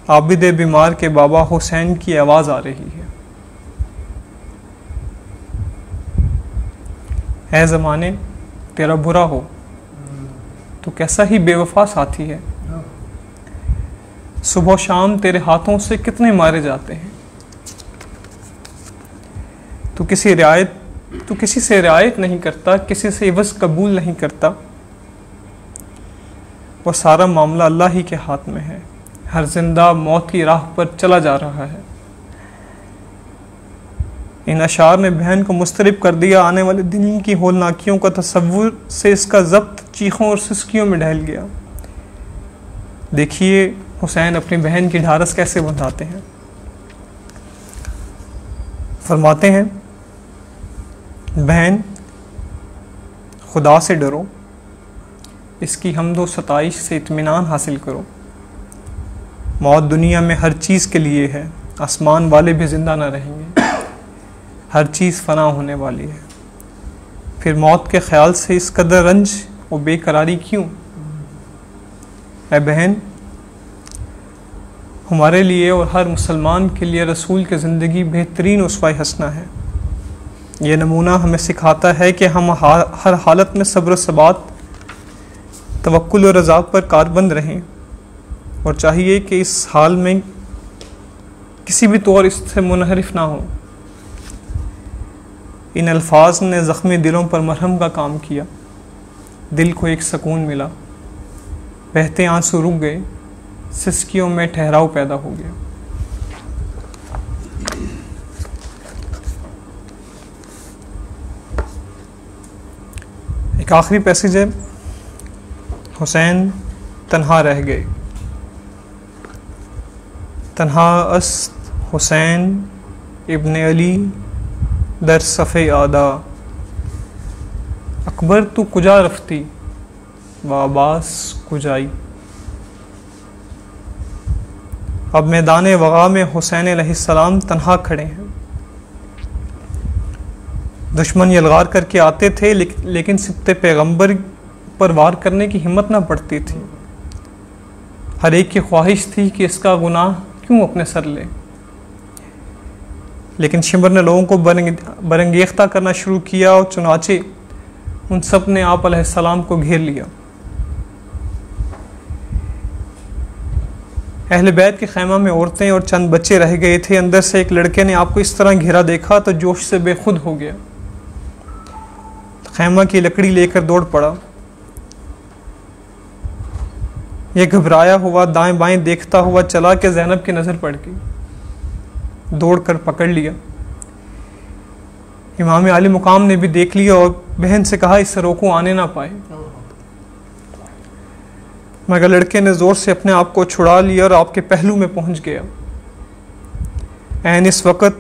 आबिद बीमार के बाबा हुसैन की आवाज़ आ रही है। ऐ ज़माने तेरा बुरा हो तो कैसा ही बेवफा साथी है। सुबह शाम तेरे हाथों से कितने मारे जाते हैं। तू किसी से रियायत नहीं करता, किसी से इवज़ कबूल नहीं करता। वह सारा मामला अल्लाह ही के हाथ में है। हर जिंदा मौत की राह पर चला जा रहा है। इन अशार ने बहन को मुस्तरिब कर दिया। आने वाले दिन की होलनाकियों का तसव्वुर से इसका ज़ब्त चीखों और सिसकियों में ढल गया। देखिए हुसैन अपनी बहन की ढारस कैसे बंधाते हैं। फरमाते हैं, बहन खुदा से डरो, इसकी हम्दो सताइश से इत्मीनान हासिल करो। मौत दुनिया में हर चीज़ के लिए है, आसमान वाले भी ज़िंदा ना रहेंगे, हर चीज़ फना होने वाली है। फिर मौत के ख्याल से इस कदर रंज और बेकरारी क्यों। ऐ बहन, हमारे लिए और हर मुसलमान के लिए रसूल की ज़िंदगी बेहतरीन उसवा हसना है। यह नमूना हमें सिखाता है कि हम हर हालत में सब्र सबात, तवक्कुल और रज़ा पर कारबंद रहें, और चाहिए कि इस हाल में किसी भी तौर इससे मुनहरिफ ना हो। इन अल्फाज ने ज़ख्मी दिलों पर मरहम का काम किया। दिल को एक सुकून मिला, बहते आंसू रुक गए, सिसकियों में ठहराव पैदा हो गया। एक आखिरी पैसेज है, हुसैन तन्हा रह गए। तन्हा अस्त हुसैन इब्न अली दर सफ़े आदा, अकबर तू कुजा रफ्ती व अब्बास कुजाई। अब मैदान वग़ा में हुसैन अलैहिस्सलाम तन्हा खड़े हैं। दुश्मन यलगार करके आते थे, लेकिन सिब्ते पैगंबर पर वार करने की हिम्मत ना पड़ती थी। हर एक की ख्वाहिश थी कि इसका गुनाह क्यों अपने सर ले, लेकिन शिमर ने लोगों को बरंगेख्ता करना शुरू किया और चुनाचे उन सब ने आप अलैहिस्सलाम को घेर लिया। अहले बैत के खैमा में औरतें और चंद बच्चे रह गए थे। अंदर से एक लड़के ने आपको इस तरह घेरा देखा तो जोश से बेखुद हो गया। खैमा की लकड़ी लेकर दौड़ पड़ा। यह घबराया हुआ दाएं बाएं देखता हुआ चला कि ज़ैनब की नज़र पड़ गई। दौड़ कर पकड़ लिया। इमाम आली मुकाम ने भी देख लिया और बहन से कहा इससे रोको, आने ना पाए। मगर लड़के ने ज़ोर से अपने आप को छुड़ा लिया और आपके पहलू में पहुंच गया। ऐन इस वक़्त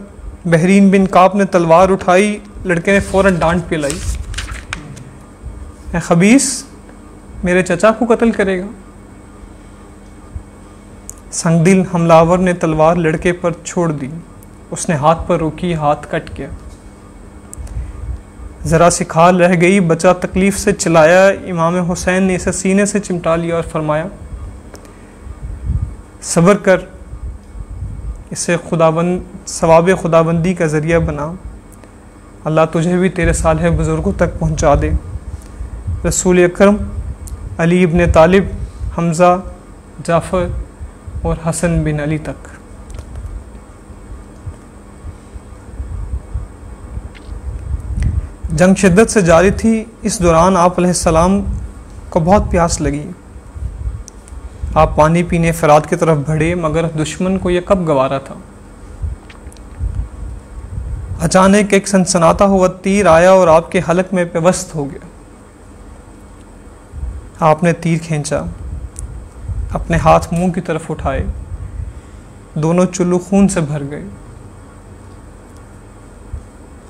बहरीन बिन काब ने तलवार उठाई। लड़के ने फ़ौरन डांट पिलाई, ऐ खबीस, मेरे चचा को कत्ल करेगा। संगदिल हमलावर ने तलवार लड़के पर छोड़ दी। उसने हाथ पर रोकी, हाथ कट गया। ज़रा सी खाल रह गई। बच्चा तकलीफ़ से चिल्लाया। इमाम हुसैन ने इसे सीने से चिमटा लिया और फरमाया, सब्र कर, इसे सवाब खुदाबंदी का ज़रिया बना। अल्लाह तुझे भी तेरे सालेह बुज़ुर्गों तक पहुँचा दे। रसूल अकरम, अली इब्न तालिब, हमज़ा, जाफ़र और हसन बिन अली तक। जंग शिद्दत से जारी थी। इस दौरान आप अलैहिस्सलाम को बहुत प्यास लगी। आप पानी पीने फ़रात की तरफ बढ़े, मगर दुश्मन को यह कब गवारा था। अचानक एक सनसनाता हुआ तीर आया और आपके हलक में पेवस्त हो गया। आपने तीर खींचा, अपने हाथ मुंह की तरफ उठाए, दोनों चुल्लू खून से भर गए।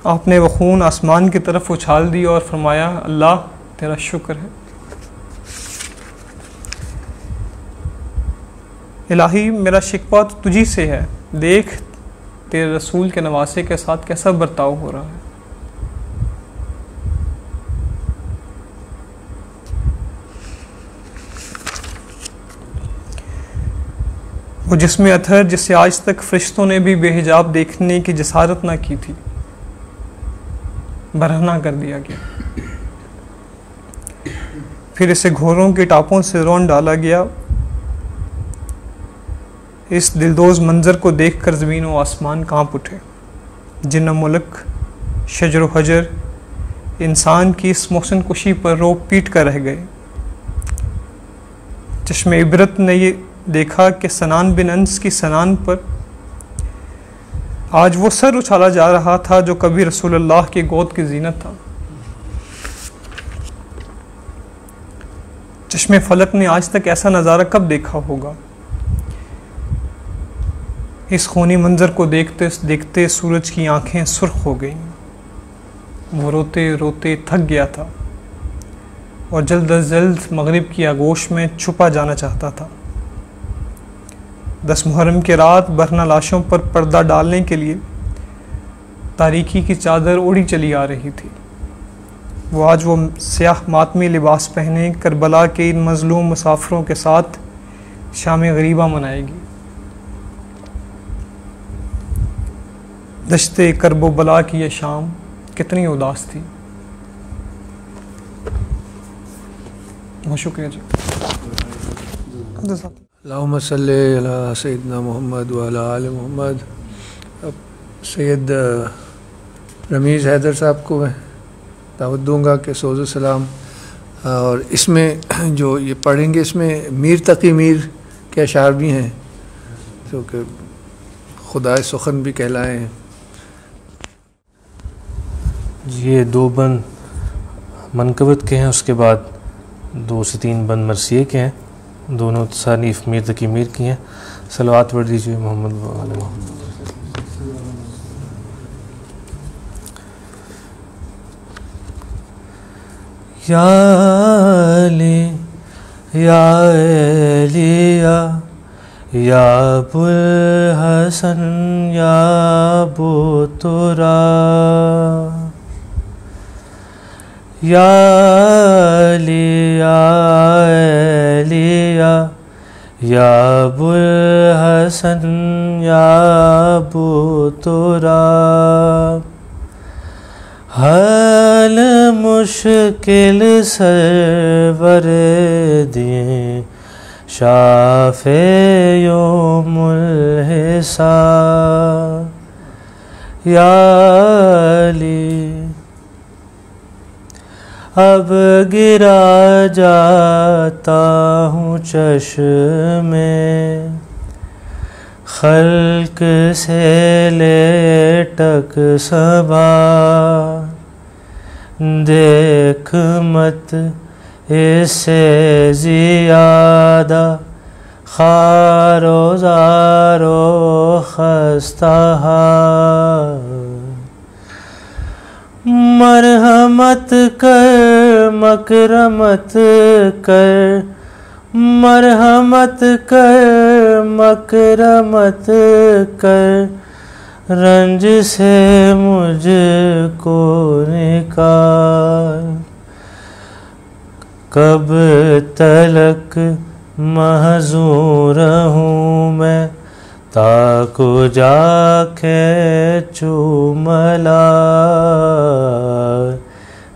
आपने वह खून आसमान की तरफ उछाल दिया और फरमाया, अल्लाह तेरा शुक्र है। इलाही, मेरा शिकवा तो तुझी से है। देख तेरे रसूल के नवासे के साथ कैसा बर्ताव हो रहा है। वो जिसमें अथर जिसे आज तक फरिश्तों ने भी बेहिजाब देखने की जसारत ना की थी, बरहना कर दिया गया। फिर इसे घोड़ों के टापों से रौंद डाला गया। इस दिलदोज मंजर को देखकर ज़मीन व आसमान कांप उठे। जिन्न मुल्क, शजर हजर इंसान की इस मोहसिन कुशी पर रो पीट कर रह गए। चश्मे इबरत ने ये देखा कि सनान बिन अंस की सनान पर आज वो सर उछाला जा रहा था जो कभी रसूलुल्लाह की गोद की जीनत था। चश्मे फलक ने आज तक ऐसा नज़ारा कब देखा होगा। इस खूनी मंजर को देखते देखते सूरज की आंखें सुर्ख हो गईं। वो रोते रोते थक गया था और जल्द अज जल्द मगरिब की आगोश में छुपा जाना चाहता था। 10 मुहर्रम की रात बरना लाशों पर पर्दा डालने के लिए तारीकी की चादर ओढ़ी चली आ रही थी। वो आज वो स्याह मातमी लिबास पहने करबला के इन मजलूम मुसाफिरों के साथ शाम गरीबा मनाएगी। दश्ते करबो बला की यह शाम कितनी उदास थी। बहुत शुक्रिया जी। अल्लाहुम्मा सल्ली अला सय्यिदना मुहम्मद व अला आले मुहम्मद। अब सैयद रमीज़ हैदर साहब को मैं दावत दूंगा कि सोज़ सलाम, और इसमें जो ये पढ़ेंगे इसमें मीर तकी मीर के अशार भी हैं जो कि खुदाए सुखन भी कहलाए हैं। ये 2 बंद मनकबत के हैं, उसके बाद 2 से 3 बंद मरसिए के हैं। दोनों तसानीफ मीर तकी मीर की हैं। सलवात पढ़ दीजिए मोहम्मद। या अली या एलिया या अबुल हसन या अबू तुरा या अली या एलिया या अबुल हसन या अबू तुरा हाल मुश्किल सरवर दिए शाफे योमुल हिसाब या अली अब गिरा जाता हूँ चश्मे खल्क से लेटक सबा। देख मत इससे ज़ियादा खारो ज़ारो खस्ता मरहमत कर मकरमत कर मरहमत कर मकरमत कर रंज से मुझको निकाल। कब तलक महजूर हूँ मैं ताको जाके चूमला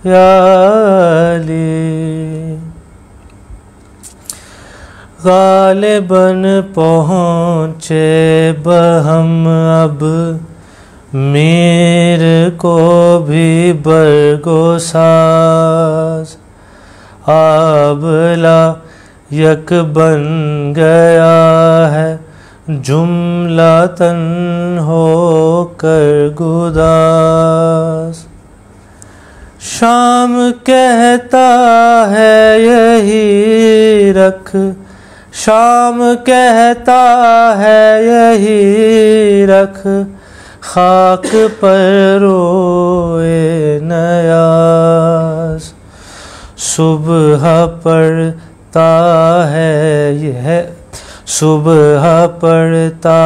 या अली। गालिबन पहुँचे बहम अब मीर को भी बरगोसाज। आबला यक बन गया है जुमलातन होकर गुदास। शाम कहता है यही रख शाम कहता है यही रख खाक पर रोए नयाज। सुबह पड़ता है यह सुबह पड़ता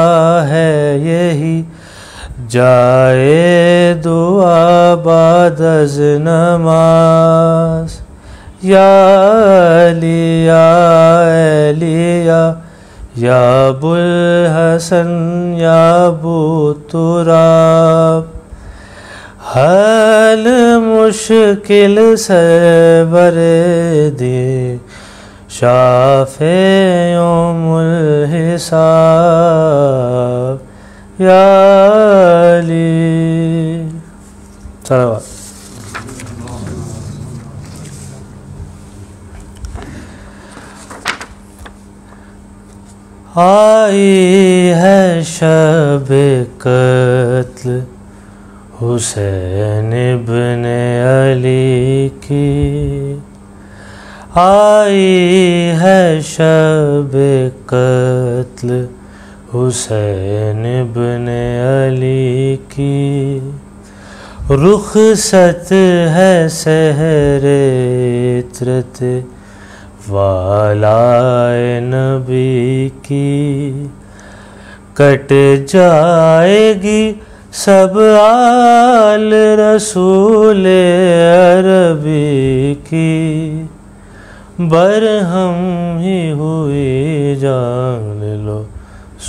है यही जाए दुआ बाद अज़ नमाज। या अलिया अलिया या अबुल हसन या अबू तुराब। हाल मुश्किल से बरेदी शाफ़े यौमुल हिसाब या अली। सलावत। आई है शब कत्ल हुसैन इब्न अली की। आई है शब कत्ल हुसैन इब्न अली की। रुखसत है सहरे इत्रत वालाए नबी की। कट जाएगी सब आल रसूल अरबी की। बरहम ही हुई जान लो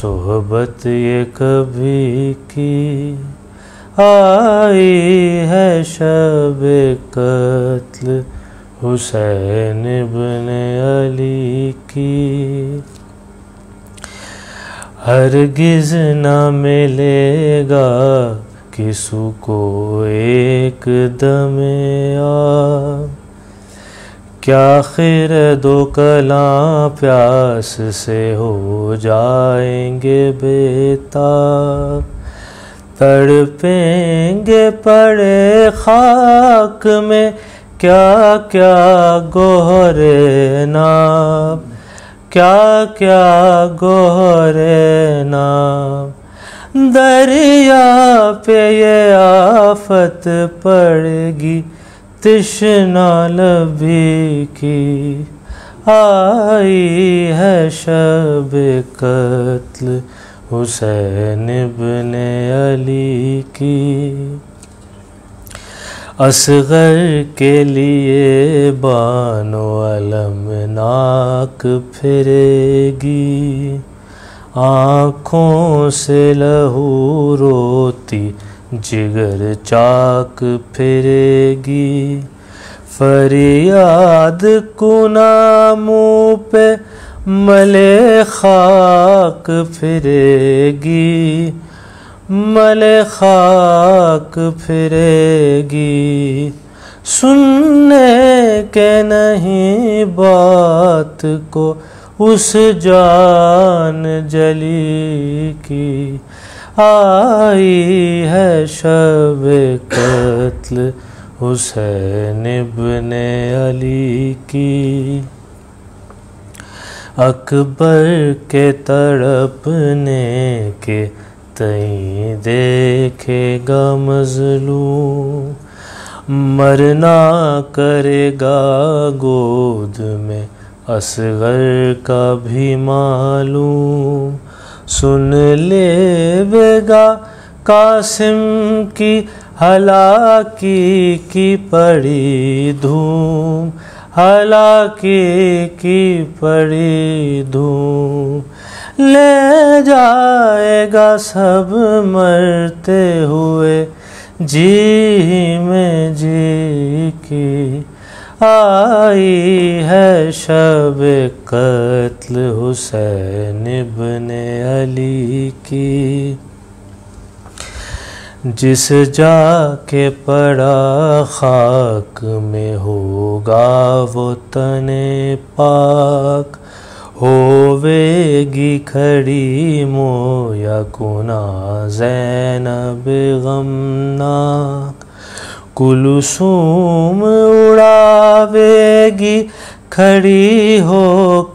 सोहबत ये कभी की। आई है शब कत्ल हुसैन इब्न अली की। हरगिज़ न मिलेगा किसू को एक दमे आप। क्या खैर दो कलां प्यास से हो जाएंगे बेताब। तड़पेंगे पड़े खाक में क्या क्या गोहरे नाम। क्या क्या गोहरे नाम। दरिया पे ये आफत पड़ेगी तिश्ना लबी की। आई है शब कत्ल हुसैन इब्न अली की। असगर के लिए बानो अलमनाक फिरेगी। आँखों से लहू रोती जिगर चाक फिरेगी। फरियाद कुना मुँह पे मले खाक फिरेगी। मले खाक फिरेगी। सुनने के नहीं बात को उस जान जली की। आई है शब कत्ल हुसैन इब्ने अली की। अकबर के तड़पने के तई देखेगा मजलूम, मरना करेगा गोद में असगर का भी मालूम। सुन लेगा कासिम की हलाकी की पड़ी धूम, हलाकी की पड़ी धूम। ले जाएगा सब मरते हुए जी में जी की। आई है शब कत्ल हुसैन इब्ने अली की। जिस जाके पड़ा खाक में होगा वो तने पाक, होवेगी खड़ी मोया कुना ज़ैनब गमनाक। कुलसूम उड़ावेगी खड़ी हो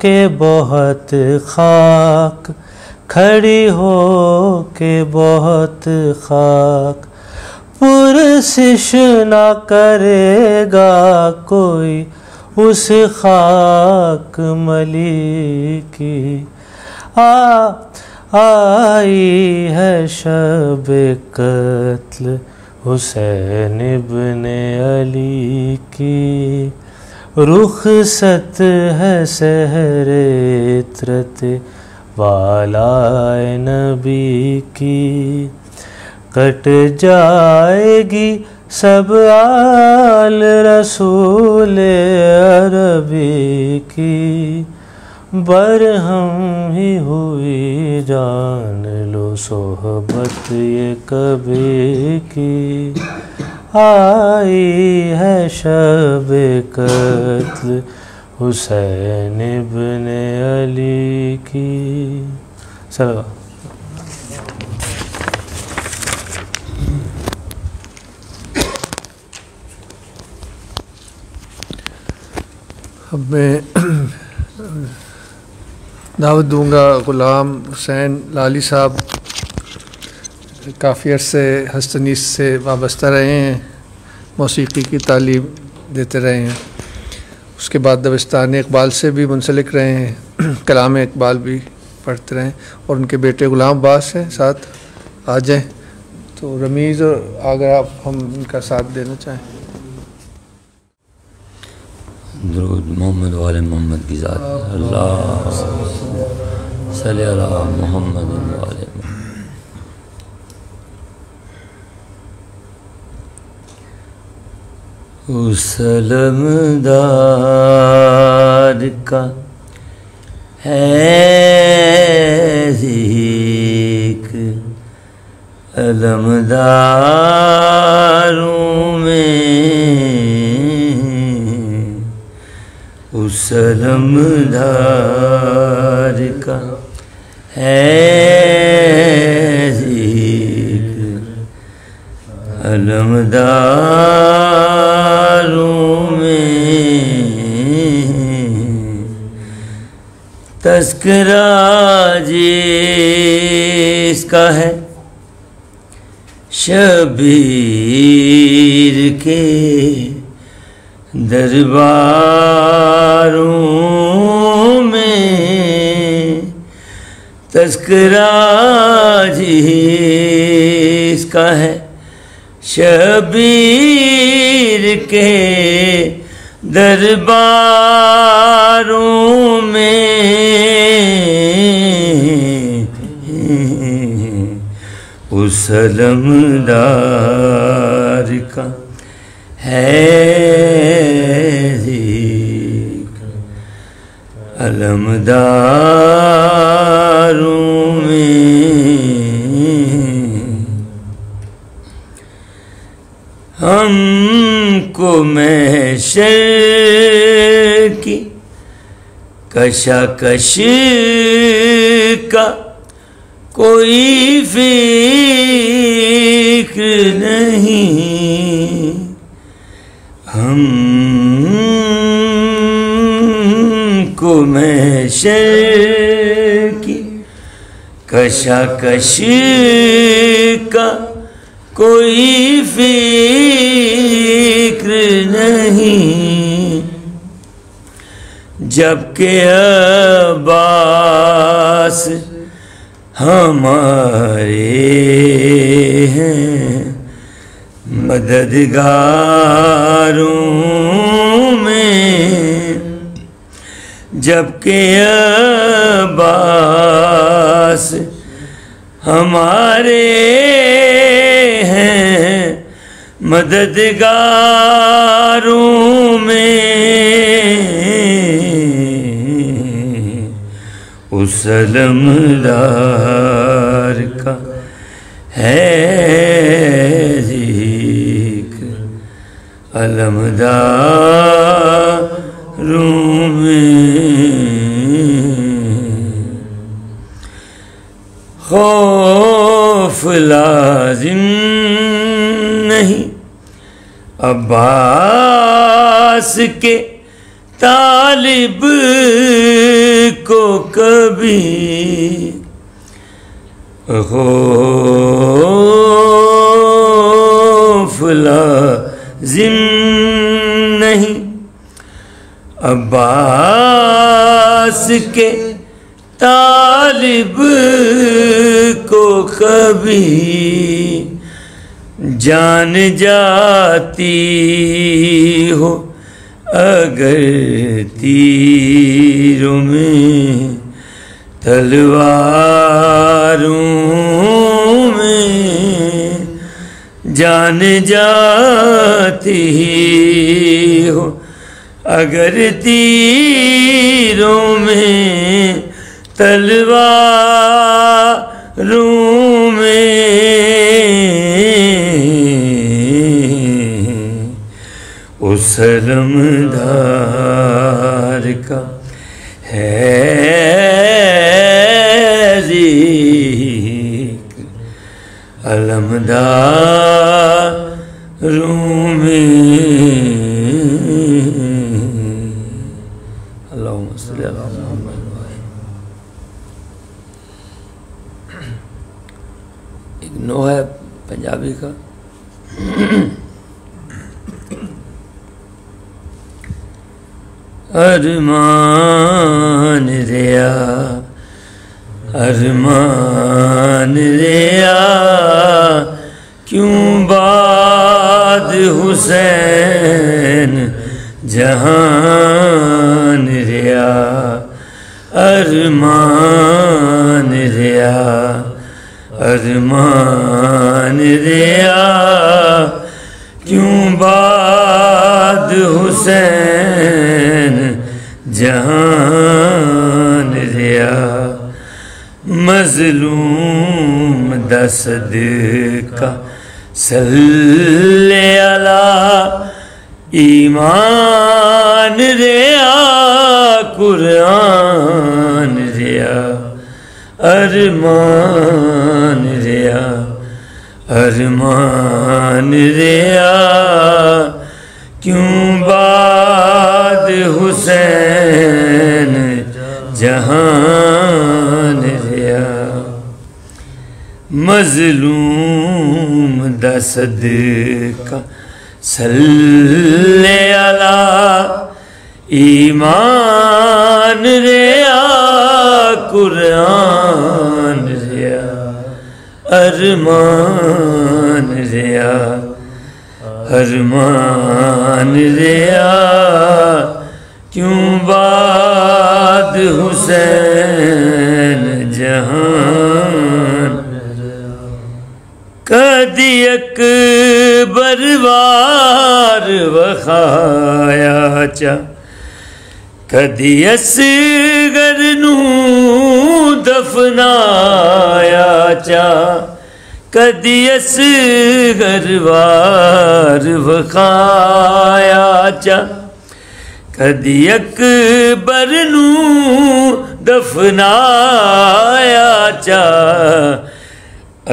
के बहुत खाक, खड़ी हो के बहुत खाक। पुरसिश न करेगा कोई उस खाक मली की। आई है शब कत्ल हुसैन इब्ने अली की। रुखसत है सहरे इत्रत वालाए नबी की। कट जाएगी सब आल रसूल अरबी की। बरहम ही हुई जान लो सोहबत ये कभी की। आई है शब कत्ल हुसैन इब्ने अली की। सलाम। अब मैं दावत दूंगा ग़ुलाम हुसैन लाली साहब, काफ़ी अरसे हस्तनीस से वाबस्ता रहे हैं, मौसीकी की तालीम देते रहे हैं। उसके बाद दबिस्तान इकबाल से भी मुंसलिक रहे हैं, कलाम इकबाल भी पढ़ते रहे, और उनके बेटे ग़ुलाम अब्बास हैं साथ। आ जाएँ तो रमीज़, और अगर आप हम इनका साथ देना चाहें। दुरूद मोहम्मद वाले मोहम्मद की ज़ात, अल्लाह सल्ली अला मोहम्मद वाले। उस अलमदार का है ज़िक्र अलमदारों में, उस अलमदार का है ज़िक्र अलमदारों में। तज़किरा जिसका है शबीर के दरबारों में। तज़किरा जिसका है शबीर के दरबारों में। उस अलमदार का है ज़िक्र अलमदारों में। हमको महशर की कशाकश का कोई फिक्र नहीं, हमको महशर की कशाकश का कोई फिक्र नहीं, जबकि अब्बास हमारे हैं मददगारों में, जबकि अब्बास हमारे हैं मददगारों में। उस अलमदार का है ज़िक्र अलमदारों में। खौफ लाजिम नहीं अब्बास के तालिब को कभी, खौफ लाजिम नहीं अब्बास के तालिब को कभी, जान जाती हो अगर तीरों में तलवारों में, जान जाती हो अगर तीरों में तलवारों में। उस अलमदार का है ज़िक्र अलमदारों में। अल्लाहुम्मा सल्ली अला मुहम्मद। एक नो है पंजाबी का, अरमान रिया अरमान रिया क्यों बाद हुसैन जहान रिया, अरमान रिया अरमान रिया क्यों बाद हुसैन जहान रिया। मज़लूम दा सदका सल्ले अला ईमान रिया कुरान रिया, अरमान रिया अरमान रिया क्यों बाद हुसैन जहान रिया। मज़लूम दा सदका सल्ले अला ईमान रिया कुरान रिया, अरमान रिया अरमान रिया क्यों बाद हुसैन जहान। कदी अकबर वार वखाया चा कदी असगर नू दफनाया चा, कदी असगरवार वखाया चा कदी अकबर नू दफनाया चा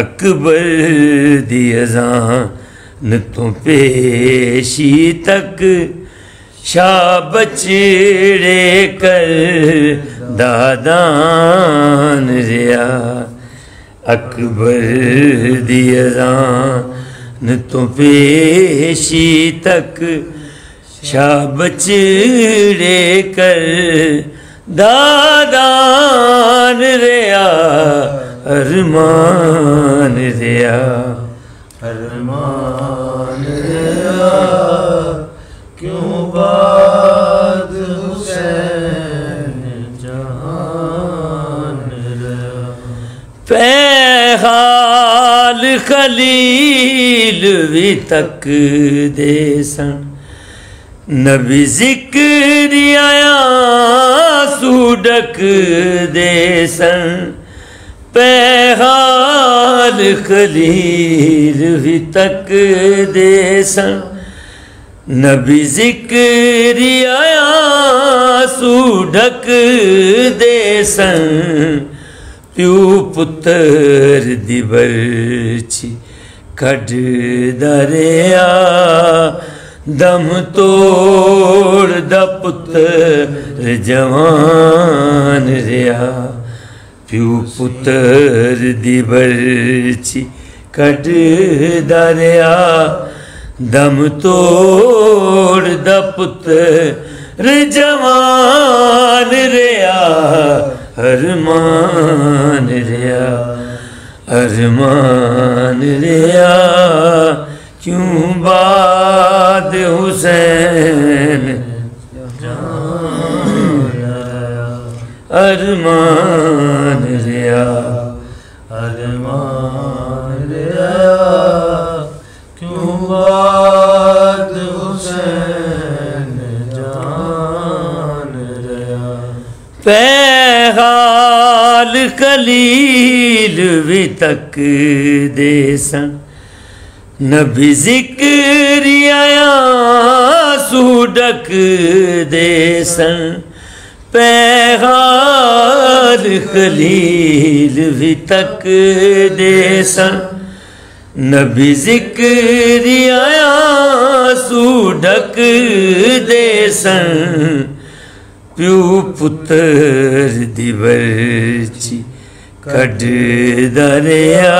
अकबर दी अज़ान तो पेशी तक शाह बचड़े कर दादान रिया अकबर दी अज़ान तो पेशी तक शाह बचड़े कर दादान रिया अरमान रिया अरमान रिया क्यों बाद हुसैन जहान रिया पैहाल खलील भी तक दे सन नबी जिक्र आया सूडक दे सन पैहाल खलील भी तक दे सन नबी जिक्र आया सूडक दे सन प्यू पुत्र दी बरछी कढ़ दरिया दम तोड़ द पुत्र जवान रिया प्यू पुत्र दी बरछी कढ़ दरिया दम तोड़ द पुत्र जवान रिया अरमान रिया अरमान रिया क्यों बाद हुसैन अरमान रिया अरमान रिया क्यों बाद हुसैन जान रिया पैहाल खलील भी तक दे सन नबी जिक्र आया सूडक दे सन पैहाल खलील भी तक दे सन नबी जिक्र आया सूडक दे सन प्यू पुत्र दी बरछी कढ़ दरिया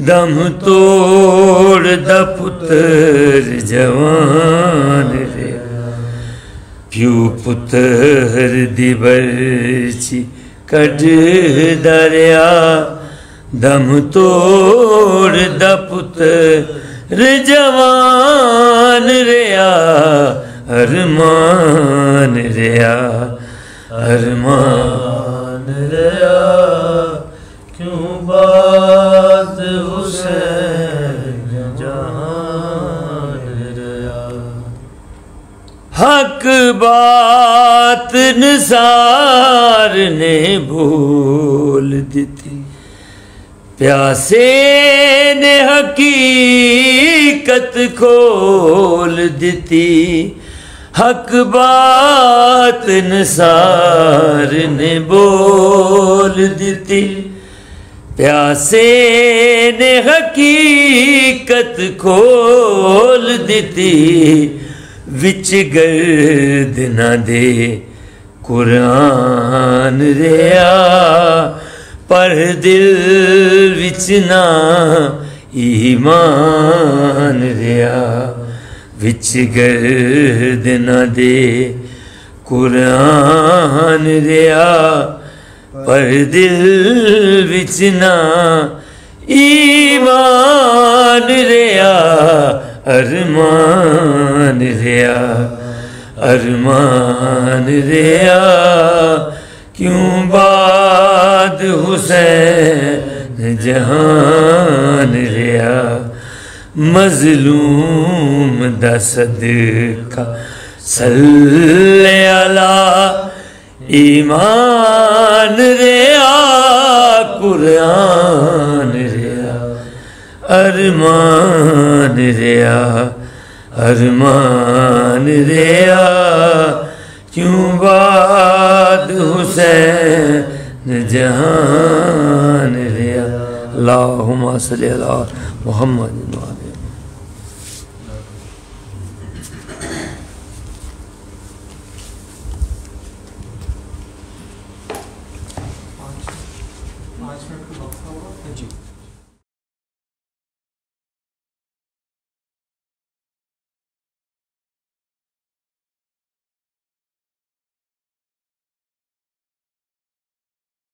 दम तोड़ द पुत्र जवान रिया प्यू पुत्र दी बरछी कढ़ दरिया दम तोड़ द पुत्र जवान रिया अरमान रिया अरमान रिया क्यों बात हुसैन जहान रिया हक बात निसार ने बोल दी थी प्यासे ने हकीकत खोल दी हक बात निसार ने बोल दी प्यासे ने हकीकत खोल दी विच गर्द ना दे कुरान रिया पर दिल विच ना ईमान रिया विच गर्द ना दे कुरान रिया पर दिल विच ना ईमान रिया अरमान रिया अरमान रिया क्यों बाद हुसैन जहान रिया मजलूम दा सदका सल्ले अला ईमान रिया कुरान रिया अरमान रिया अरमान रिया क्यों बाद हुसैन जहान रिया। अल्लाहुम्मा सल्ली अला मुहम्मद व आले। पाँच मिनट का वक्त होगा जी।